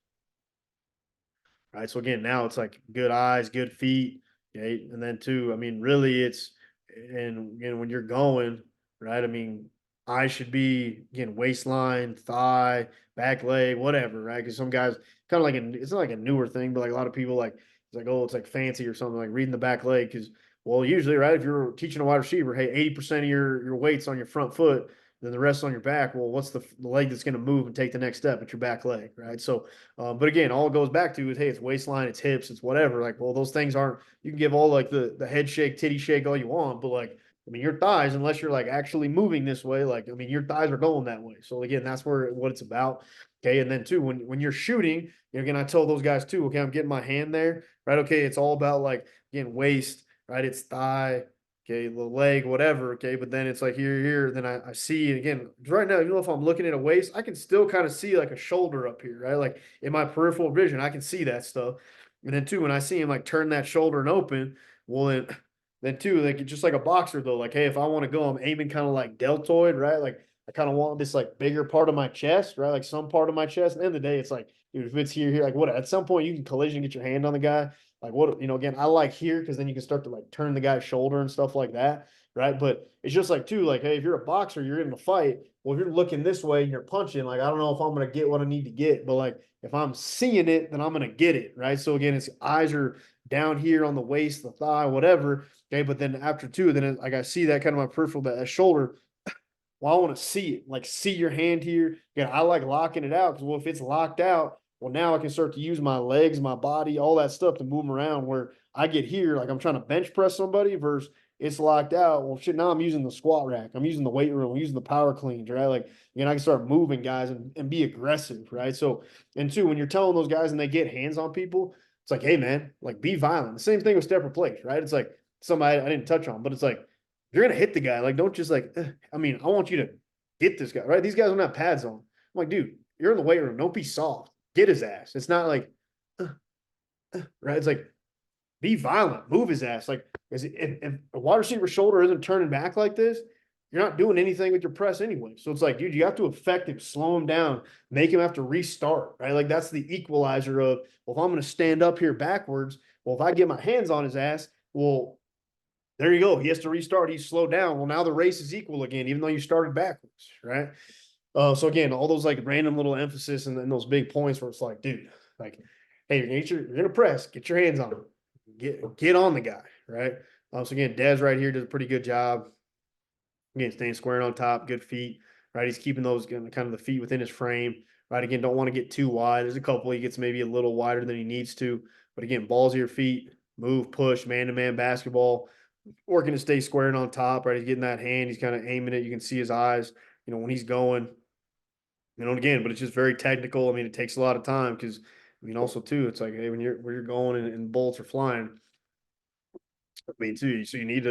A: right? So again, now it's like good eyes, good feet, okay, and then two, I mean, really, and again when you're going, right? I mean, eyes should be again waistline, thigh, back leg, whatever, right? Because some guys kind of like it's not like a newer thing, but like a lot of people like it's like oh, it's like fancy or something like reading the back leg because well, usually, right, if you're teaching a wide receiver, hey, 80% of your weight's on your front foot, then the rest on your back. Well, what's the leg that's going to move and take the next step? It's your back leg, right? So but again, all it goes back to is, hey, it's waistline, it's hips, it's whatever. Like, well, those things aren't. You can give all like the head shake, titty shake, all you want, but like, I mean, your thighs, unless you're like actually moving this way, like, I mean, your thighs are going that way. So again, that's what it's about. Okay, and then two, when you're shooting, again, I tell those guys too. Okay, I'm getting my hand there, right? Okay, it's all about like again waist, right? It's thigh, okay, the leg, whatever, okay. But then it's like here, then I see it again. Right now, if I'm looking at a waist, I can still kind of see like a shoulder up here, right? Like in my peripheral vision, I can see that stuff. And then two, when I see him like turn that shoulder and open, well then two, like just like a boxer though, like hey, if I want to go, I'm aiming kind of like deltoid, right? Like I kind of want this like bigger part of my chest, right? Like some part of my chest. At the end of the day, it's like, dude, if it's here, like what at some point you can collision, get your hand on the guy. Like what, again, I like here because then you can start to like turn the guy's shoulder and stuff like that. Right. But it's just like too, like, hey, if you're a boxer, you're in the fight. Well, if you're looking this way and you're punching, like I don't know if I'm gonna get what I need to get, but like if I'm seeing it, then I'm gonna get it. Right. So again, it's eyes are down here on the waist, the thigh, whatever. Okay. But then after two, then like I see that kind of my peripheral, that shoulder, well, I want to see it, like see your hand here. Yeah, I like locking it out because well, if it's locked out, well, now I can start to use my legs, my body, all that stuff to move them around. Where I get here, like I'm trying to bench press somebody versus it's locked out. Well, shit, now I'm using the squat rack, I'm using the weight room, I'm using the power cleans, right? Like, I can start moving guys and be aggressive, right? So, and two, when you're telling those guys and they get hands on people, it's like, hey, man, like be violent. The same thing with step replace, right? It's like somebody I didn't touch on, but it's like, you're gonna hit the guy. Like, don't just like. I mean, I want you to get this guy right. These guys don't have pads on. I'm like, dude, you're in the weight room. Don't be soft. Get his ass. It's not like, right. It's like be violent. Move his ass. Like, if a wide receiver shoulder isn't turning back like this, you're not doing anything with your press anyway. So it's like, dude, you have to affect him, slow him down, make him have to restart, right? Like that's the equalizer of, well, if I'm going to stand up here backwards, well, if I get my hands on his ass, well, there you go. He has to restart. He's slowed down. Well, now the race is equal again, even though you started backwards, right? So again, all those like random little emphasis and those big points where it's like, dude, like, hey, you're gonna press, get your hands on him, get on the guy, right? So again, Dez right here does a pretty good job. Again, staying square on top, good feet, right? He's keeping those kind of the feet within his frame, right? Again, don't want to get too wide. There's a couple he gets maybe a little wider than he needs to, but again, balls of your feet, move, push, man to man basketball, working to stay squaring on top, right? He's getting that hand, he's kind of aiming it. You can see his eyes, when he's going, again, but it's just very technical. I mean, it takes a lot of time because, I mean, also too, it's like, hey, where you're going and bullets are flying, I mean, too, so you need to.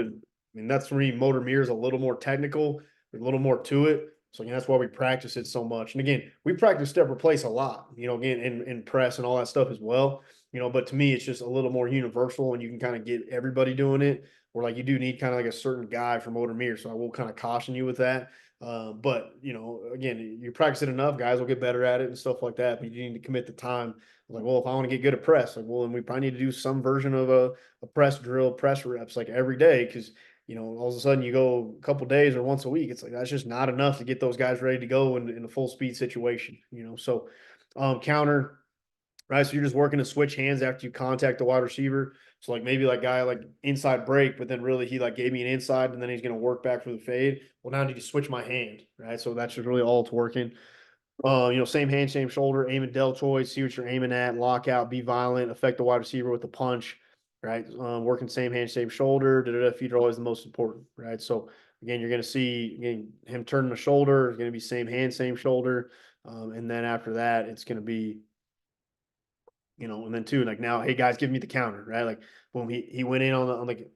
A: I mean, that's where motor mirror is a little more technical, a little more to it. So again, that's why we practice it so much. And again, we practice step replace a lot. Again, in press and all that stuff as well. But to me, it's just a little more universal, and you can kind of get everybody doing it. Or like you do need kind of like a certain guy for motor mirror. So I will kind of caution you with that. But again, you practice it enough, guys will get better at it and stuff like that. But you need to commit the time. Like, well, if I want to get good at press, like, well, then we probably need to do some version of a press drill, press reps like every day because all of a sudden you go a couple days or once a week. It's like that's just not enough to get those guys ready to go in a full speed situation. So counter, right? So you're just working to switch hands after you contact the wide receiver. So like maybe like guy like inside break, but then really he like gave me an inside and then he's gonna work back for the fade. Well, now I need to switch my hand, right? So that's just really all it's working. Same hand, same shoulder, aim and deltoid, see what you're aiming at, lock out, be violent, affect the wide receiver with the punch, right? Working same hand, same shoulder, feet are always the most important, right? So again, you're going to see again, him turning the shoulder. It's going to be same hand, same shoulder. And then after that, it's going to be, and then two, like now, hey guys, give me the counter, right? Like boom, he went in on the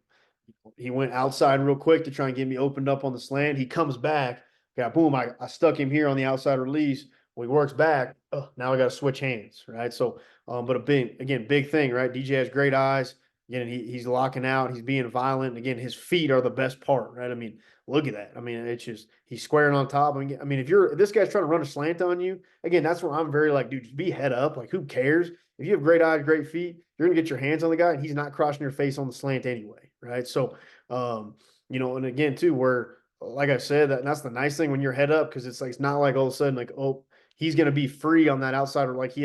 A: he went outside real quick to try and get me opened up on the slant. He comes back. Yeah, boom. I stuck him here on the outside release. When he works back, now I got to switch hands, right? So, but big thing, right? DJ has great eyes. Again, he's locking out. He's being violent. And again, his feet are the best part, right? I mean, look at that. I mean, it's just he's squaring on top. I mean, if this guy's trying to run a slant on you, again, that's where I'm very like, dude, just be head up. Like, who cares? If you have great eyes, great feet, you're gonna get your hands on the guy, and he's not crossing your face on the slant anyway, right? So, and again, too, where like I said, that's the nice thing when you're head up because it's like it's not like all of a sudden like he's gonna be free on that outside or like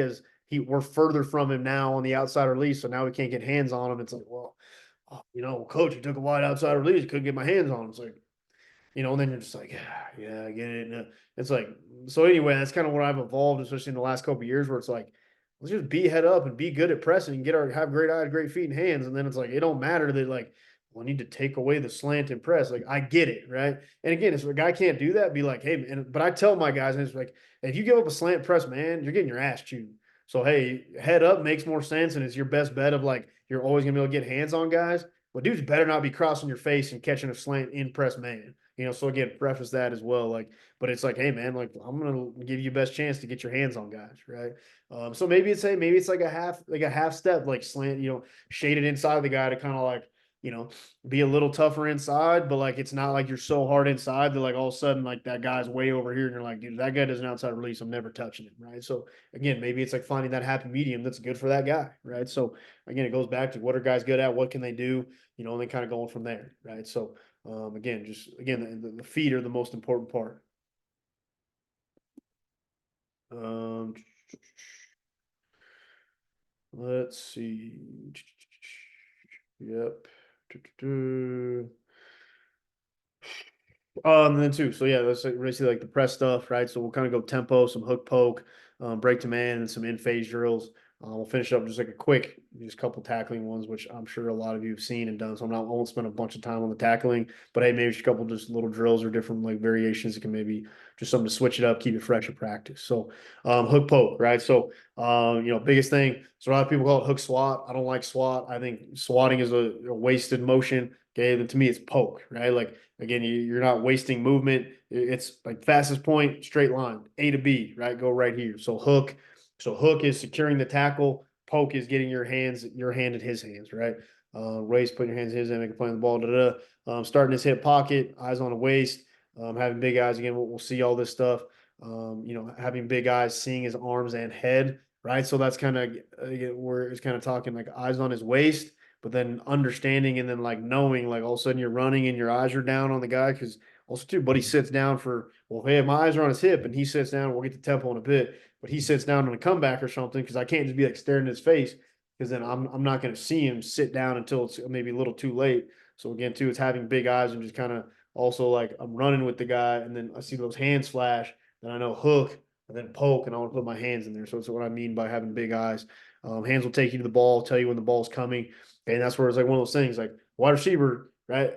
A: we're further from him now on the outside release, so now we can't get hands on him. It's like, well, coach, he took a wide outside release, couldn't get my hands on him. It's like, and then you're just like, yeah, I get it. And it's like, so anyway, that's kind of what I've evolved, especially in the last couple of years, where it's like, let's just be head up and be good at pressing and have great eyes, great feet and hands. And then it's like, it don't matter that like, well, I need to take away the slant and press. Like, I get it, right? And again, if a guy can't do that, be like, hey, man, but I tell my guys, and it's like, if you give up a slant press, man, you're getting your ass chewed. So hey, head up makes more sense, and it's your best bet of like you're always gonna be able to get hands on guys. Well, dudes better not be crossing your face and catching a slant in press man. So again, preface that as well. Like, but it's like, hey man, like I'm gonna give you best chance to get your hands on guys, right? So maybe it's like a half step, like slant, shaded inside of the guy to kind of like, be a little tougher inside, but like it's not like you're so hard inside that like all of a sudden like that guy's way over here and you're like, dude, that guy does an outside release, I'm never touching him, right? So again, maybe it's like finding that happy medium that's good for that guy, right? So again, it goes back to what are guys good at, what can they do, and then kind of going from there, right? So the feet are the most important part. Um, let's see. Yep. And then too. So yeah, let's like basically like the press stuff, right? So we'll kind of go tempo, some hook poke, break to man, and some in phase drills. We'll finish up just like just a couple tackling ones, which I'm sure a lot of you have seen and done. So I won't spend a bunch of time on the tackling, but hey, maybe just a couple just little drills or different like variations that can maybe just something to switch it up, keep it fresh at practice. So hook poke, right? So biggest thing. So a lot of people call it hook swat. I don't like swat. I think swatting is a wasted motion. Okay, then to me it's poke, right? Like again, you're not wasting movement. It's like fastest point, straight line, A to B, right? Go right here. So hook. So hook is securing the tackle. Poke is getting your hand in his hands, right? Race, putting your hands in his hand, make a play on the ball. Starting his hip pocket, eyes on the waist, having big eyes. Again, we'll see all this stuff. Having big eyes, seeing his arms and head, right? So that's kind of where it's kind of talking like eyes on his waist, but then understanding and then like knowing, like all of a sudden you're running and your eyes are down on the guy because also too, buddy sits down for hey, my eyes are on his hip and he sits down. We'll get to tempo in a bit, but he sits down on a comeback or something because I can't just be like staring at his face because then I'm not going to see him sit down until it's maybe a little too late. So again, too, it's having big eyes and just kind of also like I'm running with the guy and then I see those hands flash, then I know hook and then poke and I want to put my hands in there. So that's what I mean by having big eyes. Hands will take you to the ball, tell you when the ball's coming, and that's where it's like one of those things like wide receiver, right?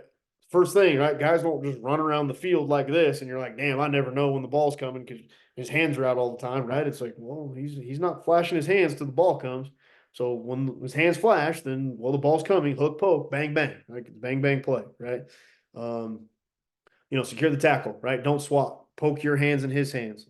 A: First thing, right? Guys won't just run around the field like this, and you're like, damn, I never know when the ball's coming because his hands are out all the time, right? It's like, well, he's not flashing his hands till the ball comes. So when his hands flash, then the ball's coming, hook, poke, bang, bang, like bang, bang play, right? Um, secure the tackle, right? Don't swat. Poke your hands in his hands.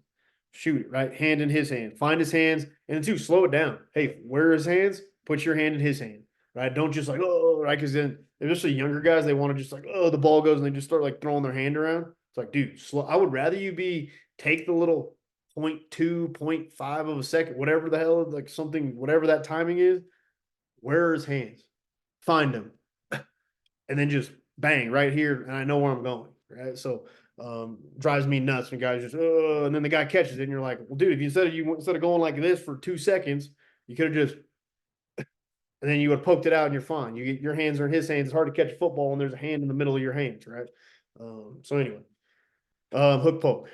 A: Shoot it, right? Hand in his hand. Find his hands. And then two, slow it down. Hey, where are his hands? Put your hand in his hand, right? Don't just like, oh, right? Because then, especially younger guys, they want to just like, oh, the ball goes and they just start like throwing their hand around. It's like, dude, slow. I would rather you take the little 0.2, 0.5 of a second, whatever the hell, like something, whatever that timing is. Where are his hands? Find them. And then just bang right here, and I know where I'm going, right? So drives me nuts when guys just and then the guy catches it, and you're like, well, dude, if instead of going like this for 2 seconds, you could have just and then you would have poked it out and you're fine. Your hands are in his hands. It's hard to catch a football and there's a hand in the middle of your hands, right? So anyway, hook poke.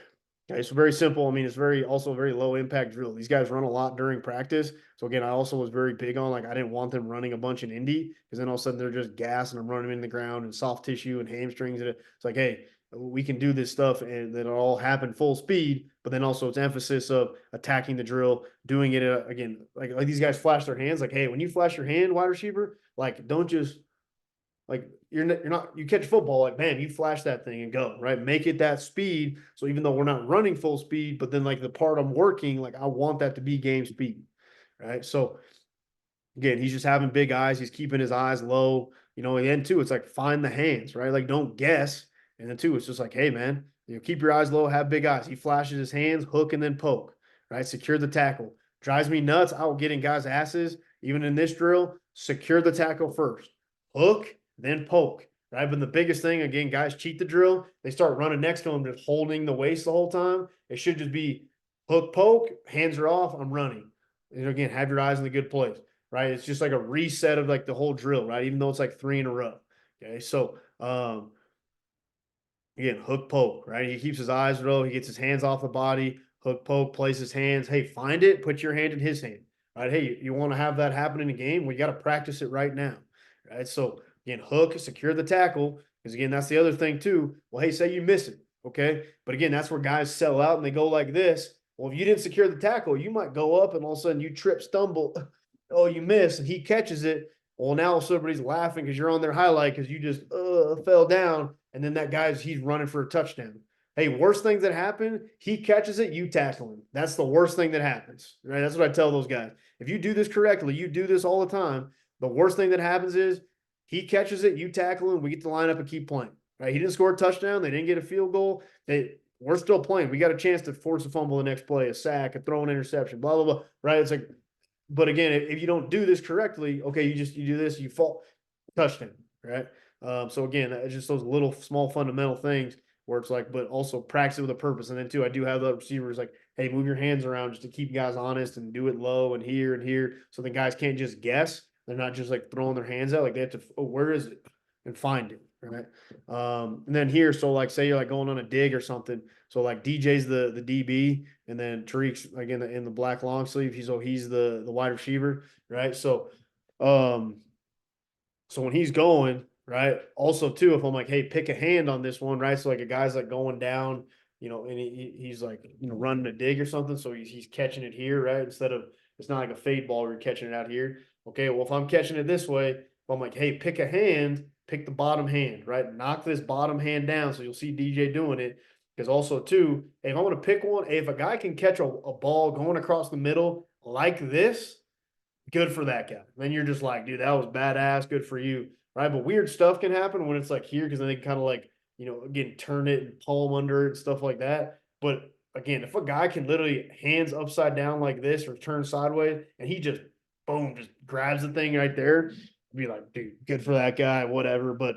A: Okay, so very simple. I mean, it's also very low impact drill. These guys run a lot during practice. So again, I also was very big on like I didn't want them running a bunch in Indy because then all of a sudden they're just gas and I'm running in the ground and soft tissue and hamstrings. And it's like, hey, we can do this stuff and then it'll all happen full speed, but then also it's emphasis of attacking the drill, doing it again, like these guys flash their hands. Like, hey, when you flash your hand, wide receiver, like don't just like you're not you catch football like bam, you flash that thing and go, right? Make it that speed. So even though we're not running full speed, but then like the part I'm working, like I want that to be game speed. Right. So again, he's just having big eyes. He's keeping his eyes low. And then too, it's like find the hands, right? Like don't guess. And then two, it's just like, hey man, keep your eyes low, have big eyes. He flashes his hands, hook and then poke, right? Secure the tackle. Drives me nuts out getting guys' asses, even in this drill. Secure the tackle first, hook, then poke, right? But the biggest thing, again, guys cheat the drill. They start running next to him, just holding the waist the whole time. It should just be hook, poke, hands are off, I'm running. Again, have your eyes in the good place, right? It's just like a reset of like the whole drill, right? Even though it's like 3 in a row. Okay. So again, hook poke, right? He keeps his eyes low, he gets his hands off the body, hook poke, place his hands. Hey, find it, put your hand in his hand. Right. Hey, you want to have that happen in a game? We got to practice it right now. Right. So again, hook, secure the tackle. Because again, that's the other thing too. Well, hey, say you miss it. Okay. But again, that's where guys sell out and they go like this. Well, if you didn't secure the tackle, you might go up and all of a sudden you trip, stumble. Oh, you miss, and he catches it. Well, now everybody's laughing because you're on their highlight because you just fell down, and then that he's running for a touchdown. Hey, worst things that happen, he catches it, you tackle him. That's the worst thing that happens, right? That's what I tell those guys. If you do this correctly, you do this all the time. The worst thing that happens is he catches it, you tackle him, we get to line up and keep playing. Right? He didn't score a touchdown, they didn't get a field goal. We're still playing. We got a chance to force a fumble the next play, a sack, a throw an interception, blah blah blah. Right? It's like, but again, if you don't do this correctly, okay, you do this, you fall, touchdown, right? So again, it's just those little small fundamental things where it's like, but also practice it with a purpose. And then too, I do have the receivers like, hey, move your hands around just to keep guys honest and do it low and here, so the guys can't just guess. They're not just like throwing their hands out, like they have to, oh, where is it, and find it, right? And then here, so like say you're like going on a dig or something, so like DJ's the DB, and then Tariq's like in the black long sleeve. He's the wide receiver, right? Um, so when he's going, right, also too, if I'm like, hey, pick a hand on this one, right? So like a guy's like going down, and he's like, running a dig or something. So he's catching it here, right? Instead of it's not like a fade ball where you're catching it out here. Okay, well, if I'm catching it this way, if I'm like, hey, pick a hand, pick the bottom hand, right? Knock this bottom hand down. So you'll see DJ doing it. Because also too, if I want to pick one, if a guy can catch a ball going across the middle like this, good for that guy. Then you're just like, dude, that was badass. Good for you. Right. But weird stuff can happen when it's like here because then they kind of like, again, turn it and palm under it and stuff like that. But again, if a guy can literally hands upside down like this or turn sideways and he just boom, just grabs the thing right there, be like, dude, good for that guy, whatever. But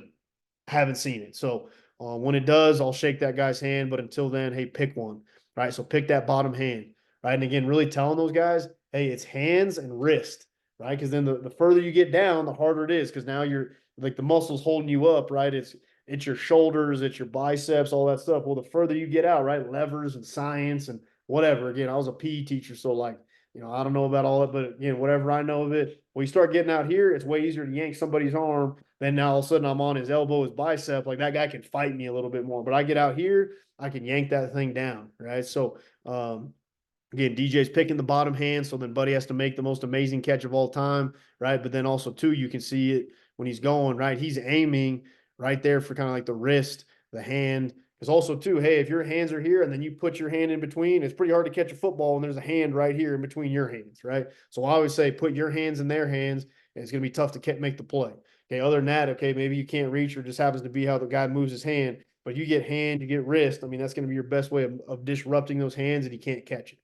A: haven't seen it. So when it does, I'll shake that guy's hand. But until then, hey, pick one. Right. So pick that bottom hand. Right. And again, really telling those guys, hey, it's hands and wrist. Right. Because then the further you get down, the harder it is. Because now you're like the muscles holding you up. Right. It's your shoulders, it's your biceps, all that stuff. Well, the further you get out, right, levers and science and whatever. Again, I was a PE teacher, so like, I don't know about all that, but again, whatever I know of it, when you start getting out here, it's way easier to yank somebody's arm than now all of a sudden I'm on his elbow, his bicep. Like that guy can fight me a little bit more. But I get out here, I can yank that thing down, right? So again, DJ's picking the bottom hand, so then Buddy has to make the most amazing catch of all time, right? But then also too, you can see it when he's going, right? He's aiming right there for kind of like the wrist, the hand. Because also too, hey, if your hands are here and then you put your hand in between, it's pretty hard to catch a football and there's a hand right here in between your hands, right? So I always say put your hands in their hands, and it's going to be tough to make the play. Okay, other than that, okay, maybe you can't reach or just happens to be how the guy moves his hand. But you get hand, you get wrist. I mean, that's going to be your best way of disrupting those hands, and you can't catch it.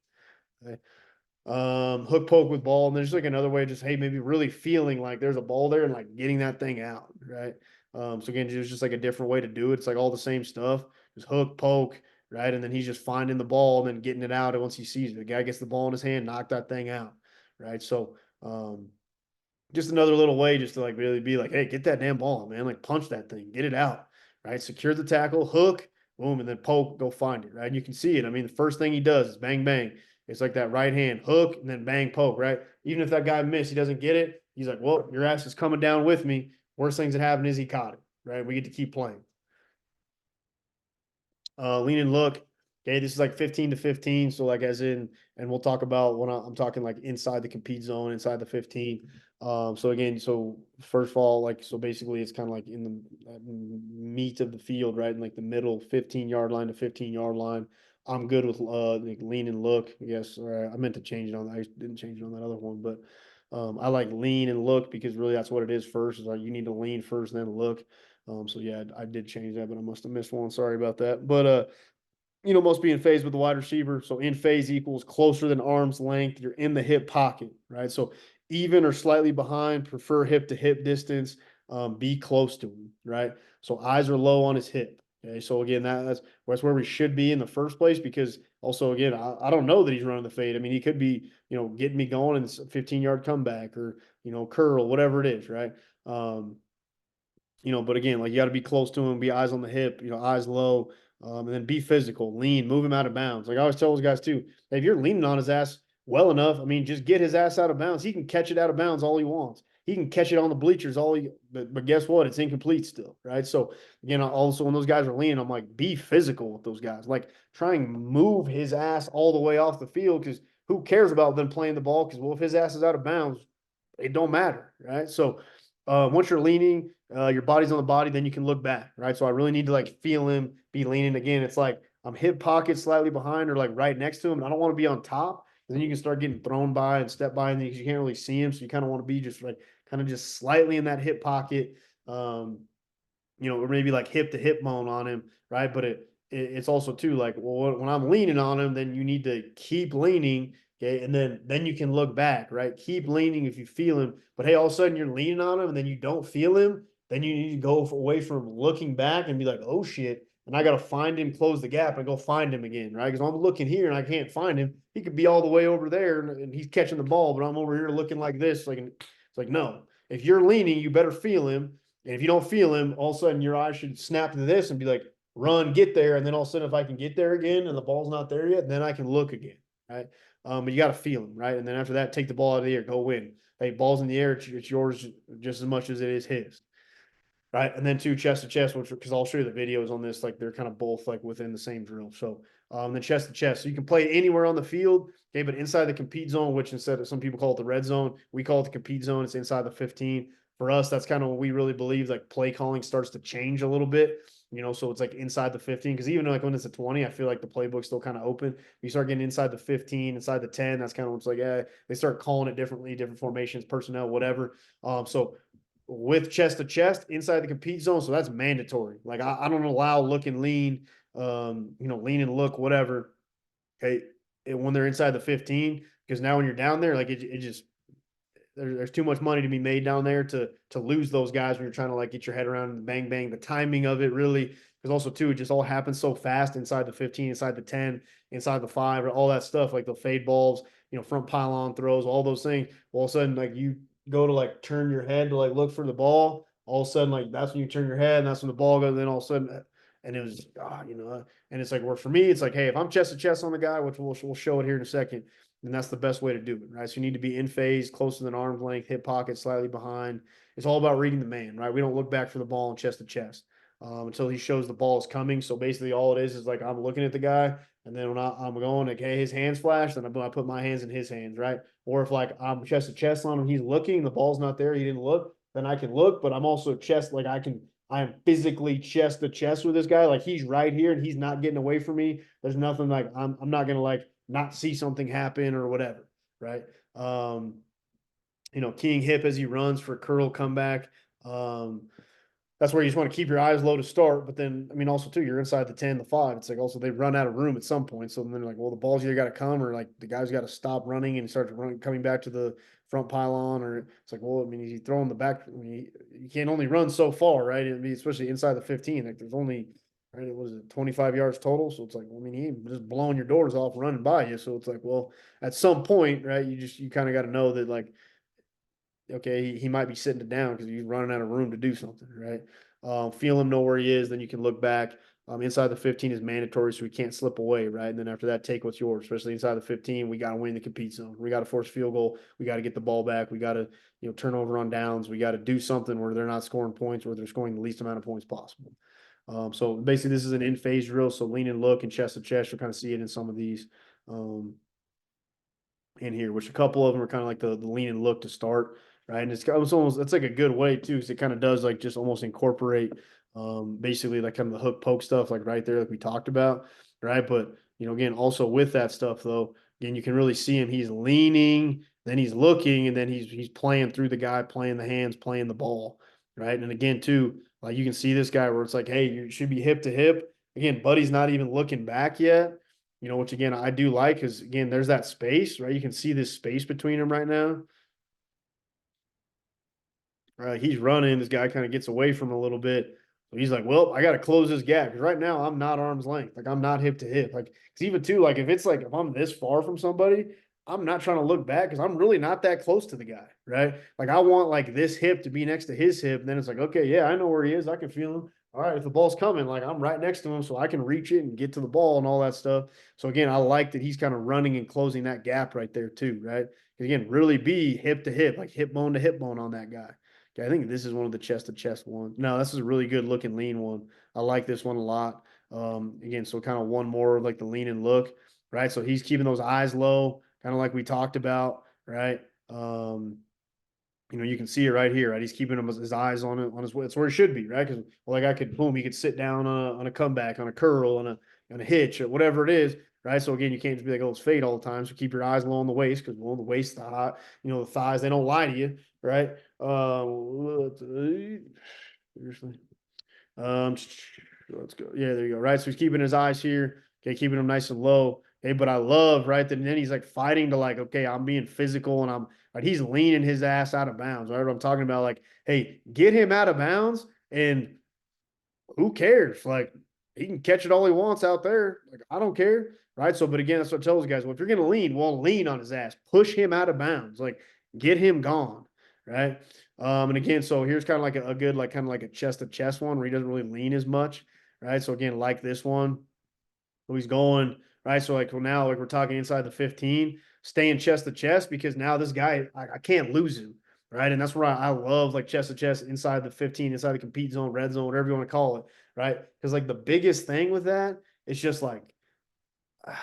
A: Okay. Hook poke with ball, and there's like another way, just hey, maybe really feeling like there's a ball there and like getting that thing out, right? So again, it's just like a different way to do it. It's like all the same stuff, just hook, poke, right? And then he's just finding the ball and then getting it out. And once he sees it, the guy gets the ball in his hand, knock that thing out, right? So just another little way just to like really be like, hey, get that damn ball, man. Like punch that thing, get it out, right? Secure the tackle, hook, boom, and then poke, go find it, right? And you can see it. I mean, the first thing he does is bang, bang. It's like that right hand hook and then bang, poke, right? Even if that guy missed, he doesn't get it. He's like, well, your ass is coming down with me. Worst things that happen is he caught it, right? We get to keep playing. Lean and look. Okay, this is like 15 to 15. So like as in, and we'll talk about when I'm talking like inside the compete zone, inside the 15. So again, so first of all, like so basically it's kind of like in the meat of the field, right? In like the middle 15-yard line to 15-yard line. I'm good with like lean and look. Yes, I meant to change it on that. I didn't change it on that other one, but I like lean and look because really that's what it is first. Is like you need to lean first, then look. So yeah, I did change that, but I must have missed one. Sorry about that. But must be in phase with the wide receiver. So in phase equals closer than arm's length. You're in the hip pocket, right? So even or slightly behind, prefer hip to hip distance. Be close to him, right? So eyes are low on his hip. Okay, so again, that's where we should be in the first place because also again, I don't know that he's running the fade. I mean, he could be, getting me going in a 15-yard comeback or curl, whatever it is, right? Um, but again, like you got to be close to him, be eyes on the hip, eyes low, and then be physical, lean, move him out of bounds. Like I always tell those guys too, hey, if you're leaning on his ass well enough, I mean, just get his ass out of bounds. He can catch it out of bounds all he wants. He can catch it on the bleachers but guess what? It's incomplete still, right? So again, also when those guys are leaning, I'm like, be physical with those guys. Like try and move his ass all the way off the field because who cares about them playing the ball? Because well, if his ass is out of bounds, it don't matter, right? So once you're leaning, your body's on the body, then you can look back, right? So I really need to like feel him be leaning again. It's like I'm hip pocket slightly behind or like right next to him. And I don't want to be on top. And then you can start getting thrown by and step by, and you can't really see him. So you kind of want to be just like kind of just slightly in that hip pocket. Or maybe like hip to hip bone on him, right? But it's also too like, well, when I'm leaning on him, then you need to keep leaning, okay, and then you can look back, right? Keep leaning if you feel him, but hey, all of a sudden you're leaning on him and then you don't feel him, then you need to go away from looking back and be like, oh shit, and I got to find him, close the gap, and go find him again, right? Because I'm looking here and I can't find him. He could be all the way over there and he's catching the ball, but I'm over here looking like this, like it's like no. If you're leaning, you better feel him. And if you don't feel him, all of a sudden your eyes should snap to this and be like, run, get there. And then all of a sudden, if I can get there again and the ball's not there yet, then I can look again. Right. But you got to feel him. Right. And then after that, take the ball out of the air, go win. Hey, ball's in the air. It's yours just as much as it is his. Right. And then two chest to chest, which because I'll show you the videos on this, like they're kind of both like within the same drill. So then chest to chest. So you can play anywhere on the field. Okay, but inside the compete zone, which instead of some people call it the red zone, we call it the compete zone. It's inside the 15. For us, that's kind of what we really believe. Like play calling starts to change a little bit. So it's like inside the 15. Because even like when it's a 20, I feel like the playbook's still kind of open. You start getting inside the 15, inside the 10, that's kind of what's like, they start calling it differently, different formations, personnel, whatever. So with chest to chest inside the compete zone. So that's mandatory. Like I don't allow look and lean, lean and look, whatever. Okay. When they're inside the 15, because now when you're down there, like it just there's too much money to be made down there to lose those guys when you're trying to like get your head around the bang bang. The timing of it really, because also too, it just all happens so fast inside the 15, inside the 10, inside the 5, all that stuff, like the fade balls, front pylon throws, all those things. All of a sudden, like you go to like turn your head to like look for the ball. All of a sudden, like that's when you turn your head and that's when the ball goes. And then all of a sudden, and it was, and it's like, where for me, it's like, hey, if I'm chest to chest on the guy, which we'll show it here in a second, then that's the best way to do it, right? So you need to be in phase, closer than arm's length, hip pocket slightly behind. It's all about reading the man, right? We don't look back for the ball and chest to chest until he shows the ball is coming. So basically, all it is like I'm looking at the guy, and then when I'm going, like, hey, his hands flash, then I put my hands in his hands, right? Or if like I'm chest to chest on him, he's looking, the ball's not there, he didn't look, then I can look, but I'm also chest, like I am physically chest to chest with this guy. Like he's right here and he's not getting away from me. There's nothing like I'm not gonna like not see something happen or whatever, right? Keying hip as he runs for curl comeback. That's where you just want to keep your eyes low to start. But then, I mean, also too, you're inside the 10, the 5. It's like also they run out of room at some point. So then they're like, well, the ball's either got to come or like the guy's got to stop running and start coming back to the front pylon. Or it's like, well, I mean, he's throwing the back. I mean, you can't only run so far, right? I mean, especially inside the 15. Like there's only, right, it was 25 yards total. So it's like, I mean, he just blowing your doors off running by you. So it's like, well, at some point, right, you kind of got to know that like, okay, he might be sitting it down because he's running out of room to do something, right? Feel him, know where he is, then you can look back. Inside the 15 is mandatory, so we can't slip away, right? And then after that, take what's yours, especially inside the 15. We got to win the compete zone. We got to force field goal. We got to get the ball back. We got to, turn over on downs. We got to do something where they're not scoring points, where they're scoring the least amount of points possible. So basically this is an in-phase drill. So lean and look and chest to chest. You'll kind of see it in some of these. Um, in here, which a couple of them are kind of like the lean and look to start, right? And it's almost it's like a good way too, because it kind of does like just almost incorporate basically like kind of the hook poke stuff like right there, like we talked about, right? But again, also with that stuff though, again, you can really see him. He's leaning, then he's looking, and then he's playing through the guy, playing the hands, playing the ball, right? And again, too, like you can see this guy where it's like, hey, you should be hip to hip. Again, Buddy's not even looking back yet, which again I do like because again, there's that space, right? You can see this space between them right now. Right, he's running. This guy kind of gets away from him a little bit. So he's like, "Well, I got to close this gap because right now I'm not arm's length. Like I'm not hip to hip. Like, cause even too, like if I'm this far from somebody, I'm not trying to look back because I'm really not that close to the guy, right? Like I want like this hip to be next to his hip, and then it's like, okay, yeah, I know where he is. I can feel him. All right, if the ball's coming, like I'm right next to him, so I can reach it and get to the ball and all that stuff. So again, I like that he's kind of running and closing that gap right there too, right? Again, really be hip to hip, like hip bone to hip bone on that guy. Okay, I think this is one of the chest to chest ones. No, this is a really good looking lean one. I like this one a lot. Again, so kind of one more like the lean and look, right? So he's keeping those eyes low, kind of like we talked about, right? You can see it right here, right? He's keeping his eyes on it on his way. It's where he should be, right? Because like I could boom, he could sit down on a comeback, on a curl, on a hitch, or whatever it is, right? So again, you can't just be like, oh, it's fade all the time. So keep your eyes low on the waist because the waist, the thighs, they don't lie to you, right? Seriously. Um, let's go. Yeah, there you go. Right. So he's keeping his eyes here. Okay, keeping them nice and low. Okay, but I love right. And then he's like fighting to like, okay, I'm being physical and I'm like he's leaning his ass out of bounds. Right. What I'm talking about, like, hey, get him out of bounds and who cares? Like he can catch it all he wants out there. Like I don't care. Right. So, but again, that's what I tell those guys. Well, if you're gonna lean, well, lean on his ass. Push him out of bounds. Like get him gone. Right. And again, so here's kind of like a good, like kind of like a chest to chest one where he doesn't really lean as much. Right. So again, like this one, so he's going right. So like well now, like we're talking inside the 15, staying chest to chest because now this guy I can't lose him. Right. And that's where I love like chest to chest inside the 15, inside the compete zone, red zone, whatever you want to call it. Right. Because like the biggest thing with that is just like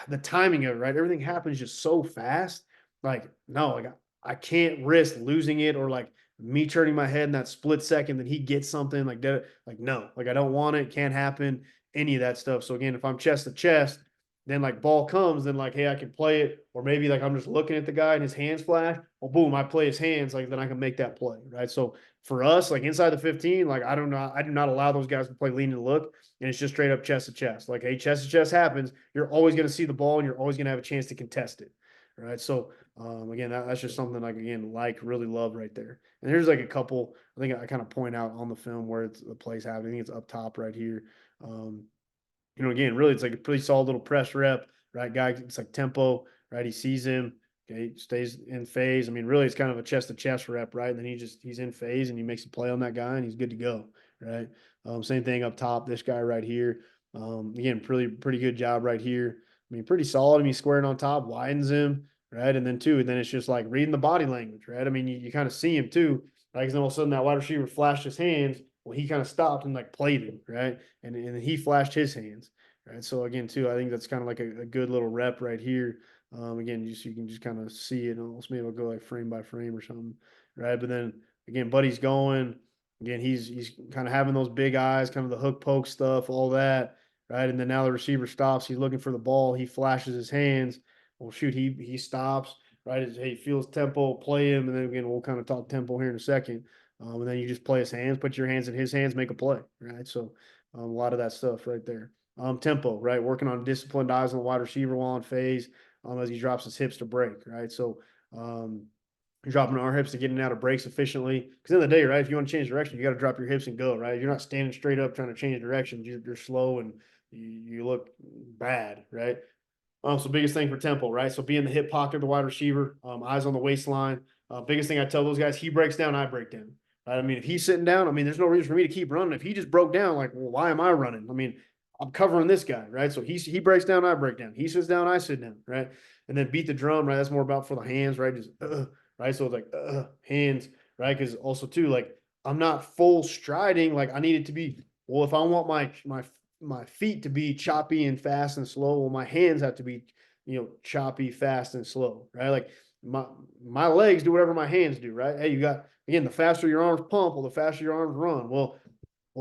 A: the timing of it, right? Everything happens just so fast. Like, no, like I can't risk losing it or like me turning my head in that split second that he gets something like that. Like, no, like I don't want it. Can't happen. Any of that stuff. So again, if I'm chest to chest, then like ball comes, then like, hey, I can play it. Or maybe like I'm just looking at the guy and his hands flash. Well, boom, I play his hands, like then I can make that play. Right. So for us, like inside the 15, like I do not allow those guys to play lean and look. And it's just straight up chest to chest. Like, hey, chest to chest happens. You're always going to see the ball and you're always going to have a chance to contest it. Right. So, again, that's just something like, again, like really love right there. And there's like a couple, I think I kind of point out on the film where the plays happen. I think it's up top right here. Um, again, really, it's like a pretty solid little press rep, right? Guy, it's like tempo, right? He sees him, okay, stays in phase. I mean, really, it's kind of a chest to chest rep, right? And then he's in phase and he makes a play on that guy and he's good to go, right? Same thing up top, this guy right here. Again, pretty good job right here. I mean, pretty solid. I mean, squaring on top, widens him, right? And then it's just like reading the body language, right? I mean, you kind of see him too, right? Because then all of a sudden that wide receiver flashed his hands. Well, he kind of stopped and like played him, right? And he flashed his hands, right? So again, too, I think that's kind of like a good little rep right here. Again, you can just kind of see it. Almost maybe I'll go like frame by frame or something, right? But then again, Buddy's going. Again, he's kind of having those big eyes, kind of the hook poke stuff, all that, right? And then now the receiver stops. He's looking for the ball. He flashes his hands. Well, shoot, he stops, right? He feels tempo, play him, and then again we'll kind of talk tempo here in a second. And then you just play his hands, put your hands in his hands, make a play, right? So a lot of that stuff right there. Tempo, right? Working on disciplined eyes on the wide receiver while on phase as he drops his hips to break, right? So dropping our hips to getting out of breaks efficiently. Because in the day, right, if you want to change direction, you got to drop your hips and go, right? You're not standing straight up trying to change directions. You're slow and you look bad, right? So biggest thing for tempo, right? So be in the hip pocket of the wide receiver, eyes on the waistline. Biggest thing I tell those guys, he breaks down, I break down. Right? I mean, if he's sitting down, I mean, there's no reason for me to keep running. If he just broke down, like, well, why am I running? I mean, I'm covering this guy, right? So he breaks down, I break down. He sits down, I sit down, right? And then beat the drum, right? That's more about for the hands, right? Just right. So it's like hands, right? Because also too, like I'm not full striding, like I need it to be Well, if I want my feet to be choppy and fast and slow, well, my hands have to be, choppy, fast, and slow, right? Like my my legs do whatever my hands do, right? Hey, you got again, the faster your arms pump, well, the faster your arms run. Well,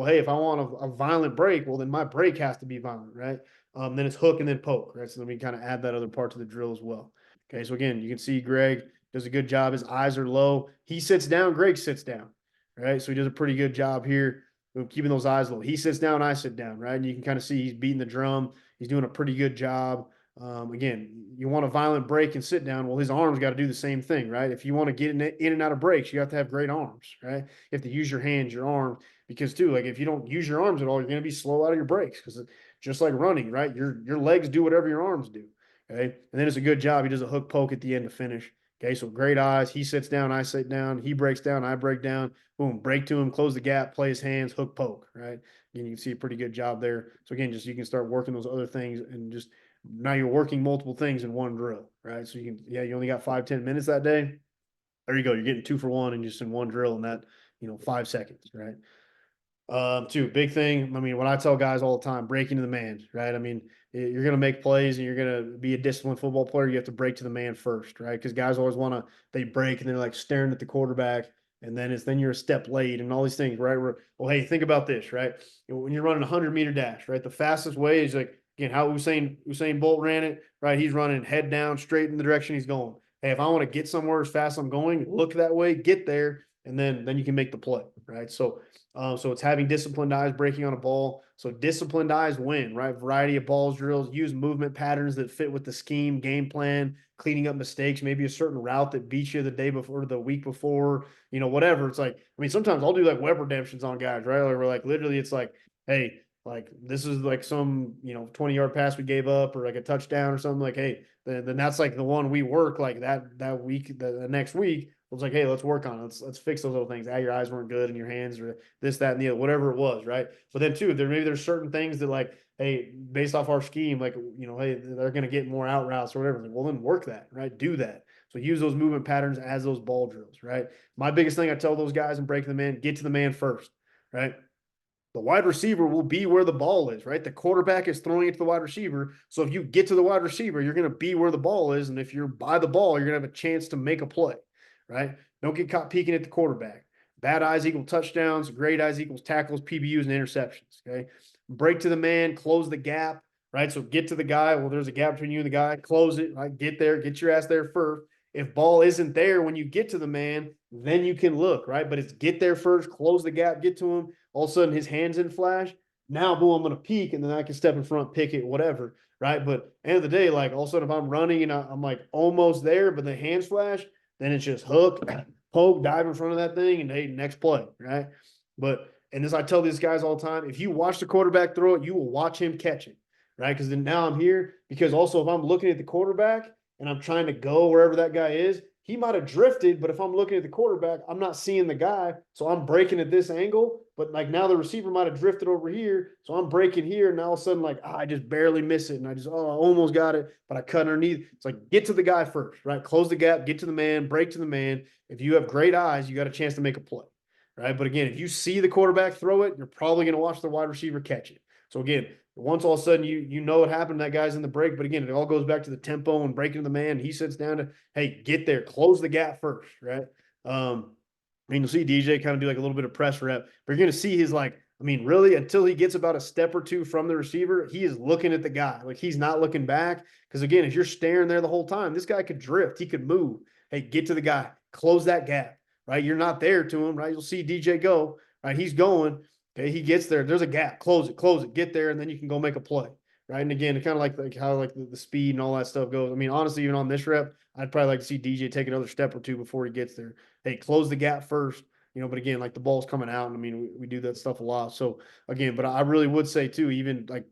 A: hey, if I want a violent break, well, then my break has to be violent, right? Then it's hook and then poke, right? So then we kind of add that other part to the drill as well. Okay, so again, you can see Greg does a good job. His eyes are low. He sits down. Greg sits down, right? So he does a pretty good job here keeping those eyes low. He sits down, I sit down, right? And you can kind of see he's beating the drum. He's doing a pretty good job. Again, you want a violent break and sit down. Well, his arms got to do the same thing, right? If you want to get in and out of breaks, you have to have great arms, right? You have to use your hands, your arms, because too, like if you don't use your arms at all, you're going to be slow out of your breaks because just like running, right? Your legs do whatever your arms do. Okay, and then it's a good job. He does a hook poke at the end to finish. Okay, so great eyes. He sits down, I sit down. He breaks down, I break down. Boom, break to him, close the gap, play his hands, hook poke. Right, and you can see a pretty good job there. So again, just you can start working those other things and just now you're working multiple things in one drill. Right, so you can you only got 5-10 minutes that day. There you go. You're getting 2 for 1 and just in one drill in that 5 seconds. Right. Too big thing. I mean, when I tell guys all the time, breaking to the man, right? I mean, you're going to make plays and you're going to be a disciplined football player. You have to break to the man first, right? Because guys always want to they break and they're like staring at the quarterback, and then you're a step late and all these things, right? Where well, hey, think about this, right? When you're running a 100-meter dash, right? The fastest way is like again how Usain Bolt ran it, right? He's running head down straight in the direction he's going. Hey, if I want to get somewhere as fast as I'm going, look that way, get there, and then you can make the play, right? So it's having disciplined eyes breaking on a ball. So disciplined eyes win, right? Variety of balls drills, use movement patterns that fit with the scheme, game plan, cleaning up mistakes, maybe a certain route that beat you the day before, the week before, whatever. It's like, I mean, sometimes I'll do like web redemptions on guys, right? Like we're like literally it's like, hey, like this is like some 20-yard pass we gave up or like a touchdown or something like, hey, then that's like the one we work like that week, the next week. It was like, hey, let's work on it. Let's fix those little things. Your eyes weren't good and your hands or this, that, and the other, whatever it was, right? But then too, there's certain things that like, hey, based off our scheme, like hey, they're gonna get more out routes or whatever. Like, well, then work that, right? Do that. So use those movement patterns as those ball drills, right? My biggest thing I tell those guys and breaking the man, get to the man first, right? The wide receiver will be where the ball is, right? The quarterback is throwing it to the wide receiver. So if you get to the wide receiver, you're going to be where the ball is. And if you're by the ball, you're going to have a chance to make a play, right? Don't get caught peeking at the quarterback. Bad eyes equal touchdowns. Great eyes equals tackles, PBUs, and interceptions, okay? Break to the man, close the gap, right? So get to the guy. Well, there's a gap between you and the guy. Close it, right? Get there. Get your ass there first. If ball isn't there when you get to the man, then you can look, right? But it's get there first, close the gap, get to him. All of a sudden, his hands in flash. Now, boom, I'm going to peek, and then I can step in front, pick it, whatever, right? But end of the day, like all of a sudden, if I'm running and I'm like almost there, but the hands flash, then it's just hook, poke, dive in front of that thing, and hey, next play, right? But and as I tell these guys all the time, if you watch the quarterback throw it, you will watch him catch it, right? Because then now I'm here because also if I'm looking at the quarterback and I'm trying to go wherever that guy is, he might have drifted, but if I'm looking at the quarterback, I'm not seeing the guy. So I'm breaking at this angle, but like now the receiver might have drifted over here. So I'm breaking here. And now all of a sudden, like, I just barely miss it. And I just, I almost got it, but I cut underneath. It's like, get to the guy first, right? Close the gap, get to the man, break to the man. If you have great eyes, you got a chance to make a play, right? But again, if you see the quarterback throw it, you're probably going to watch the wide receiver catch it. So again, once all of a sudden you know what happened, that guy's in the break. But again, it all goes back to the tempo and breaking the man. He sits down to, hey, get there, close the gap first, right? I mean, you'll see DJ kind of do like a little bit of press rep, but you're going to see his like, I mean, really, until he gets about a step or two from the receiver, he is looking at the guy. Like he's not looking back. Because again, if you're staring there the whole time, this guy could drift. He could move. Hey, get to the guy. Close that gap, right? You're not there to him, right? You'll see DJ go, right? He's going. Okay, he gets there. There's a gap. Close it, get there, and then you can go make a play. Right. And again, it's kind of like how like the speed and all that stuff goes. I mean, honestly, even on this rep, I'd probably like to see DJ take another step or two before he gets there. Hey, close the gap first, but again, like the ball's coming out. And I mean, we do that stuff a lot. So again, but I really would say too, even like,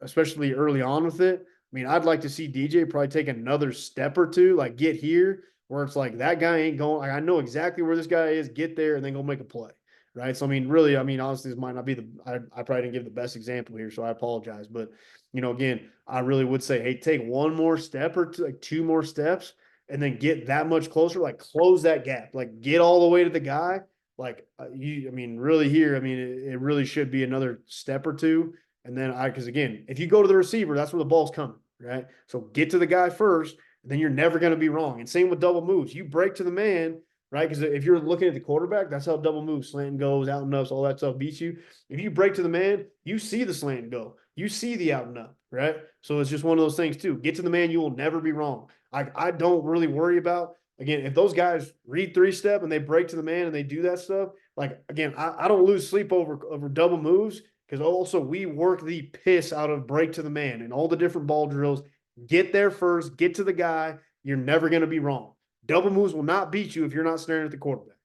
A: especially early on with it, I mean, I'd like to see DJ probably take another step or two, like get here where it's like that guy ain't going. Like, I know exactly where this guy is, get there and then go make a play. Right. So, I mean, really, I mean, honestly, this might not be I probably didn't give the best example here. So I apologize. But, again, I really would say, hey, take one more step or two, like 2 more steps and then get that much closer, like close that gap, like get all the way to the guy. like I mean, really here, I mean, it really should be another step or two. And then because again, if you go to the receiver, that's where the ball's coming, right? So get to the guy first, then you're never going to be wrong. And same with double moves. You break to the man, right? Because if you're looking at the quarterback, that's how double moves, slant goes, out and ups, all that stuff beats you. If you break to the man, you see the slant go, you see the out and up, right? So it's just one of those things too. Get to the man, you will never be wrong. I don't really worry about, again, if those guys read 3-step and they break to the man and they do that stuff, like again, I don't lose sleep over double moves because also we work the piss out of break to the man and all the different ball drills. Get there first, get to the guy. You're never going to be wrong. Double moves will not beat you if you're not staring at the quarterback.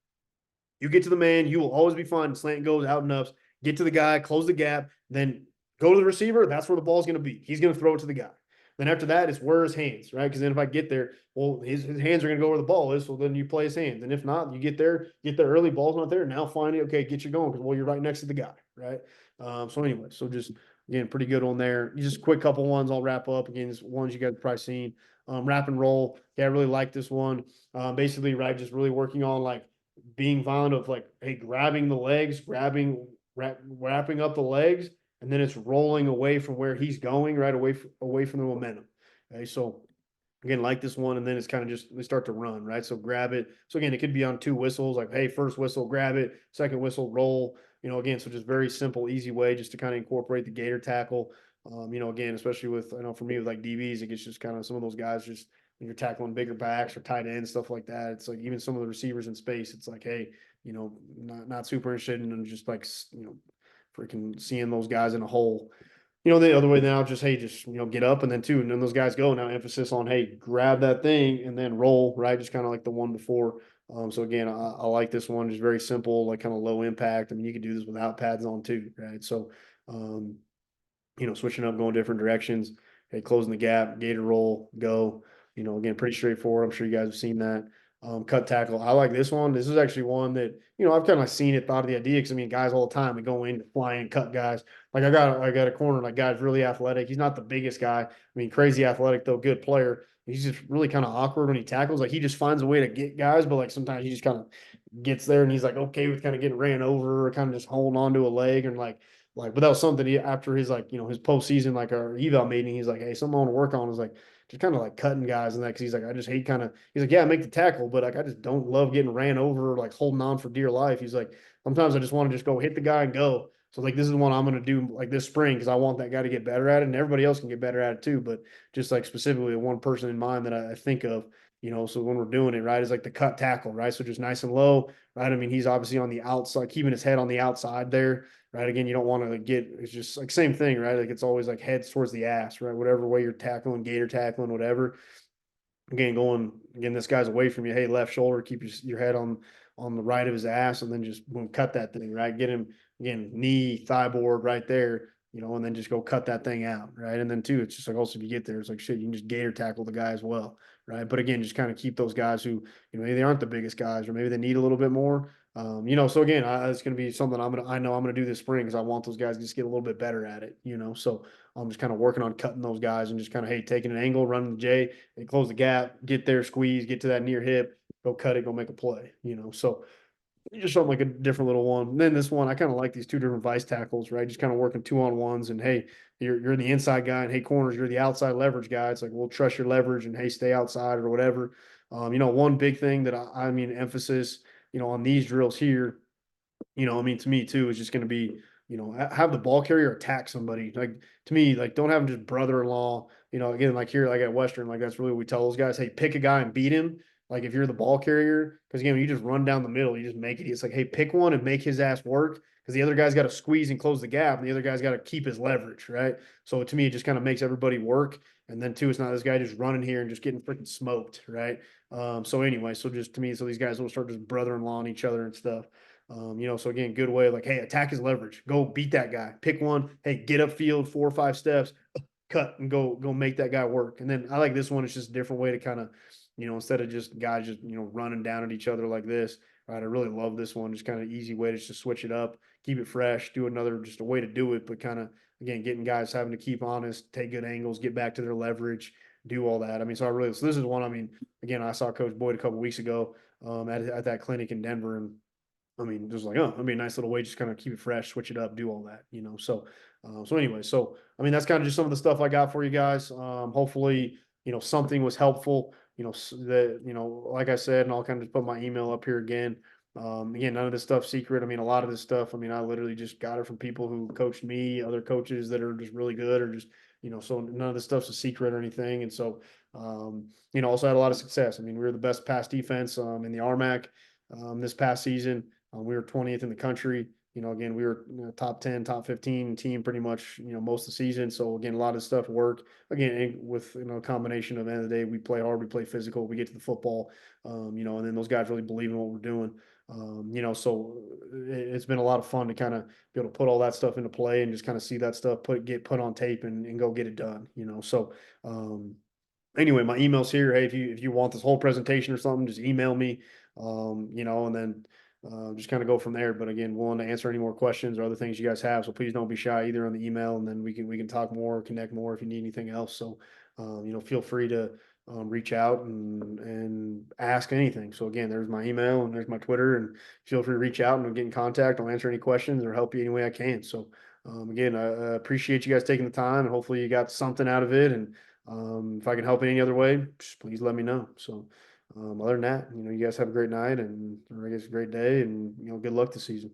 A: You get to the man, you will always be fine. Slant goes, out and ups. Get to the guy, close the gap, then go to the receiver. That's where the ball's going to be. He's going to throw it to the guy. Then after that, it's where his hands, right? Because then if I get there, well, his hands are going to go where the ball is. So then you play his hands. And if not, you get there early, ball's not there. Now finally, okay, get you going because, well, you're right next to the guy, right? So anyway, so just, again, pretty good on there. Just quick couple ones I'll wrap up. Again, ones you guys have probably seen. Wrap and roll. Yeah, I really like this one. Basically, right, just really working on like being violent of like, hey, grabbing the legs, wrapping up the legs, and then it's rolling away from where he's going, right away from the momentum. Okay, so again, like this one, and then it's kind of just they start to run, right? So grab it. So again, it could be on 2 whistles, like hey, first whistle, grab it, second whistle, roll. Again, so just very simple, easy way just to kind of incorporate the gator tackle. Again, especially with I know for me with like DBs, it gets just kind of some of those guys just when you're tackling bigger backs or tight ends, stuff like that. It's like even some of the receivers in space, it's like, hey, not super interested in just like freaking seeing those guys in a hole. The other way now, just hey, just get up and then two, and then those guys go. Now emphasis on hey, grab that thing and then roll, right? Just kind of like the one before. So again, I like this one, just very simple, like kind of low impact. I mean, you could do this without pads on too, right? So um, switching up, going different directions. Hey, closing the gap, gator roll, go. Again, pretty straightforward. I'm sure you guys have seen that. Cut tackle. I like this one. This is actually one that, I've kind of seen it, thought of the idea because I mean, guys all the time, they go in, fly in, cut guys. Like I got a corner, like guy's really athletic. He's not the biggest guy. I mean, crazy athletic though, good player. He's just really kind of awkward when he tackles. Like he just finds a way to get guys, but like sometimes he just kind of gets there and he's like okay with kind of getting ran over or kind of just holding on to a leg and but that was something after his like his postseason like our eval meeting, he's like, hey, something I want to work on is like just kind of like cutting guys and that because he's like, I just hate kind of he's like, yeah, I make the tackle, but like I just don't love getting ran over or like holding on for dear life. He's like, sometimes I just want to just go hit the guy and go. So like this is one I'm gonna do like this spring because I want that guy to get better at it and everybody else can get better at it too. But just like specifically one person in mind that I think of, so when we're doing it, right, is like the cut tackle, right? So just nice and low, right? I mean, he's obviously on the outside, keeping his head on the outside there, right? Again, you don't want to get, it's just like same thing, right? Like it's always like heads towards the ass, right? Whatever way you're tackling, gator tackling, whatever. Again, this guy's away from you. Hey, left shoulder, keep your head on the right of his ass, and then just boom, cut that thing, right? Get him again, knee, thigh board right there, and then just go cut that thing out, right? And then two, it's just like also if you get there, it's like shit, you can just gator tackle the guy as well, right? But again, just kind of keep those guys who, maybe they aren't the biggest guys, or maybe they need a little bit more. So again, it's going to be something I know I'm going to do this spring because I want those guys to just get a little bit better at it, So I'm just kind of working on cutting those guys and just kind of, hey, taking an angle, running the J, and close the gap, get there, squeeze, get to that near hip, go cut it, go make a play, So just something like a different little one. And then this one, I kind of like these two different vice tackles, right? Just kind of working 2-on-1s and hey, you're the inside guy and hey, corners, you're the outside leverage guy. It's like, we'll trust your leverage and hey, stay outside or whatever. One big thing that I mean, emphasis, on these drills here, I mean, to me too, is just going to be, have the ball carrier attack somebody. Like to me, like don't have them just brother-in-law. Again, like here, like at Western, like that's really what we tell those guys. Hey, pick a guy and beat him. Like if you're the ball carrier, because again, when you just run down the middle, you just make it. It's like, hey, pick one and make his ass work. Because the other guy's got to squeeze and close the gap, and the other guy's got to keep his leverage, right? So to me, it just kind of makes everybody work. And then two, it's not this guy just running here and just getting freaking smoked, right? So anyway, so just to me, so these guys will start just brother-in-law on each other and stuff. So again, good way like, hey, attack his leverage, go beat that guy, pick one, hey, get upfield 4 or 5 steps, cut and go make that guy work. And then I like this one. It's just a different way to kind of, instead of just guys just, running down at each other like this, right? I really love this one. Just kind of easy way to just switch it up, keep it fresh, do another, just a way to do it, but kind of, again, getting guys having to keep honest, take good angles, get back to their leverage, do all that. I mean, so this is one, I mean, again, I saw Coach Boyd a couple weeks ago at that clinic in Denver and I mean, just like, oh, I mean, nice little way, just kind of keep it fresh, switch it up, do all that, you know. So anyway, so I mean, that's kind of just some of the stuff I got for you guys. Hopefully, something was helpful. That like I said, and I'll kind of just put my email up here again. Again, none of this stuff's secret. I mean, a lot of this stuff, I mean, I literally just got it from people who coached me, other coaches that are just really good, or just so none of this stuff's a secret or anything. And so, also had a lot of success. I mean, we were the best pass defense in the RMAC this past season. We were 20th in the country. Again, we were top 10, top 15 team pretty much, most of the season. So again, a lot of stuff work. Again, with a combination of the end of the day, we play hard, we play physical, we get to the football, and then those guys really believe in what we're doing. So it's been a lot of fun to kind of be able to put all that stuff into play and just kind of see that stuff get put on tape and go get it done. So anyway, my email's here. Hey, if you want this whole presentation or something, just email me. And then just kind of go from there. But again, willing to answer any more questions or other things you guys have. So please don't be shy either on the email, and then we can talk more, connect more if you need anything else. So feel free to reach out and ask anything. So again, there's my email and there's my Twitter, and feel free to reach out and get in contact. I'll answer any questions or help you any way I can. So again, I appreciate you guys taking the time, and hopefully you got something out of it. And if I can help in any other way, just please let me know. So, other than that, you guys have a great night, and or I guess a great day, and good luck this season.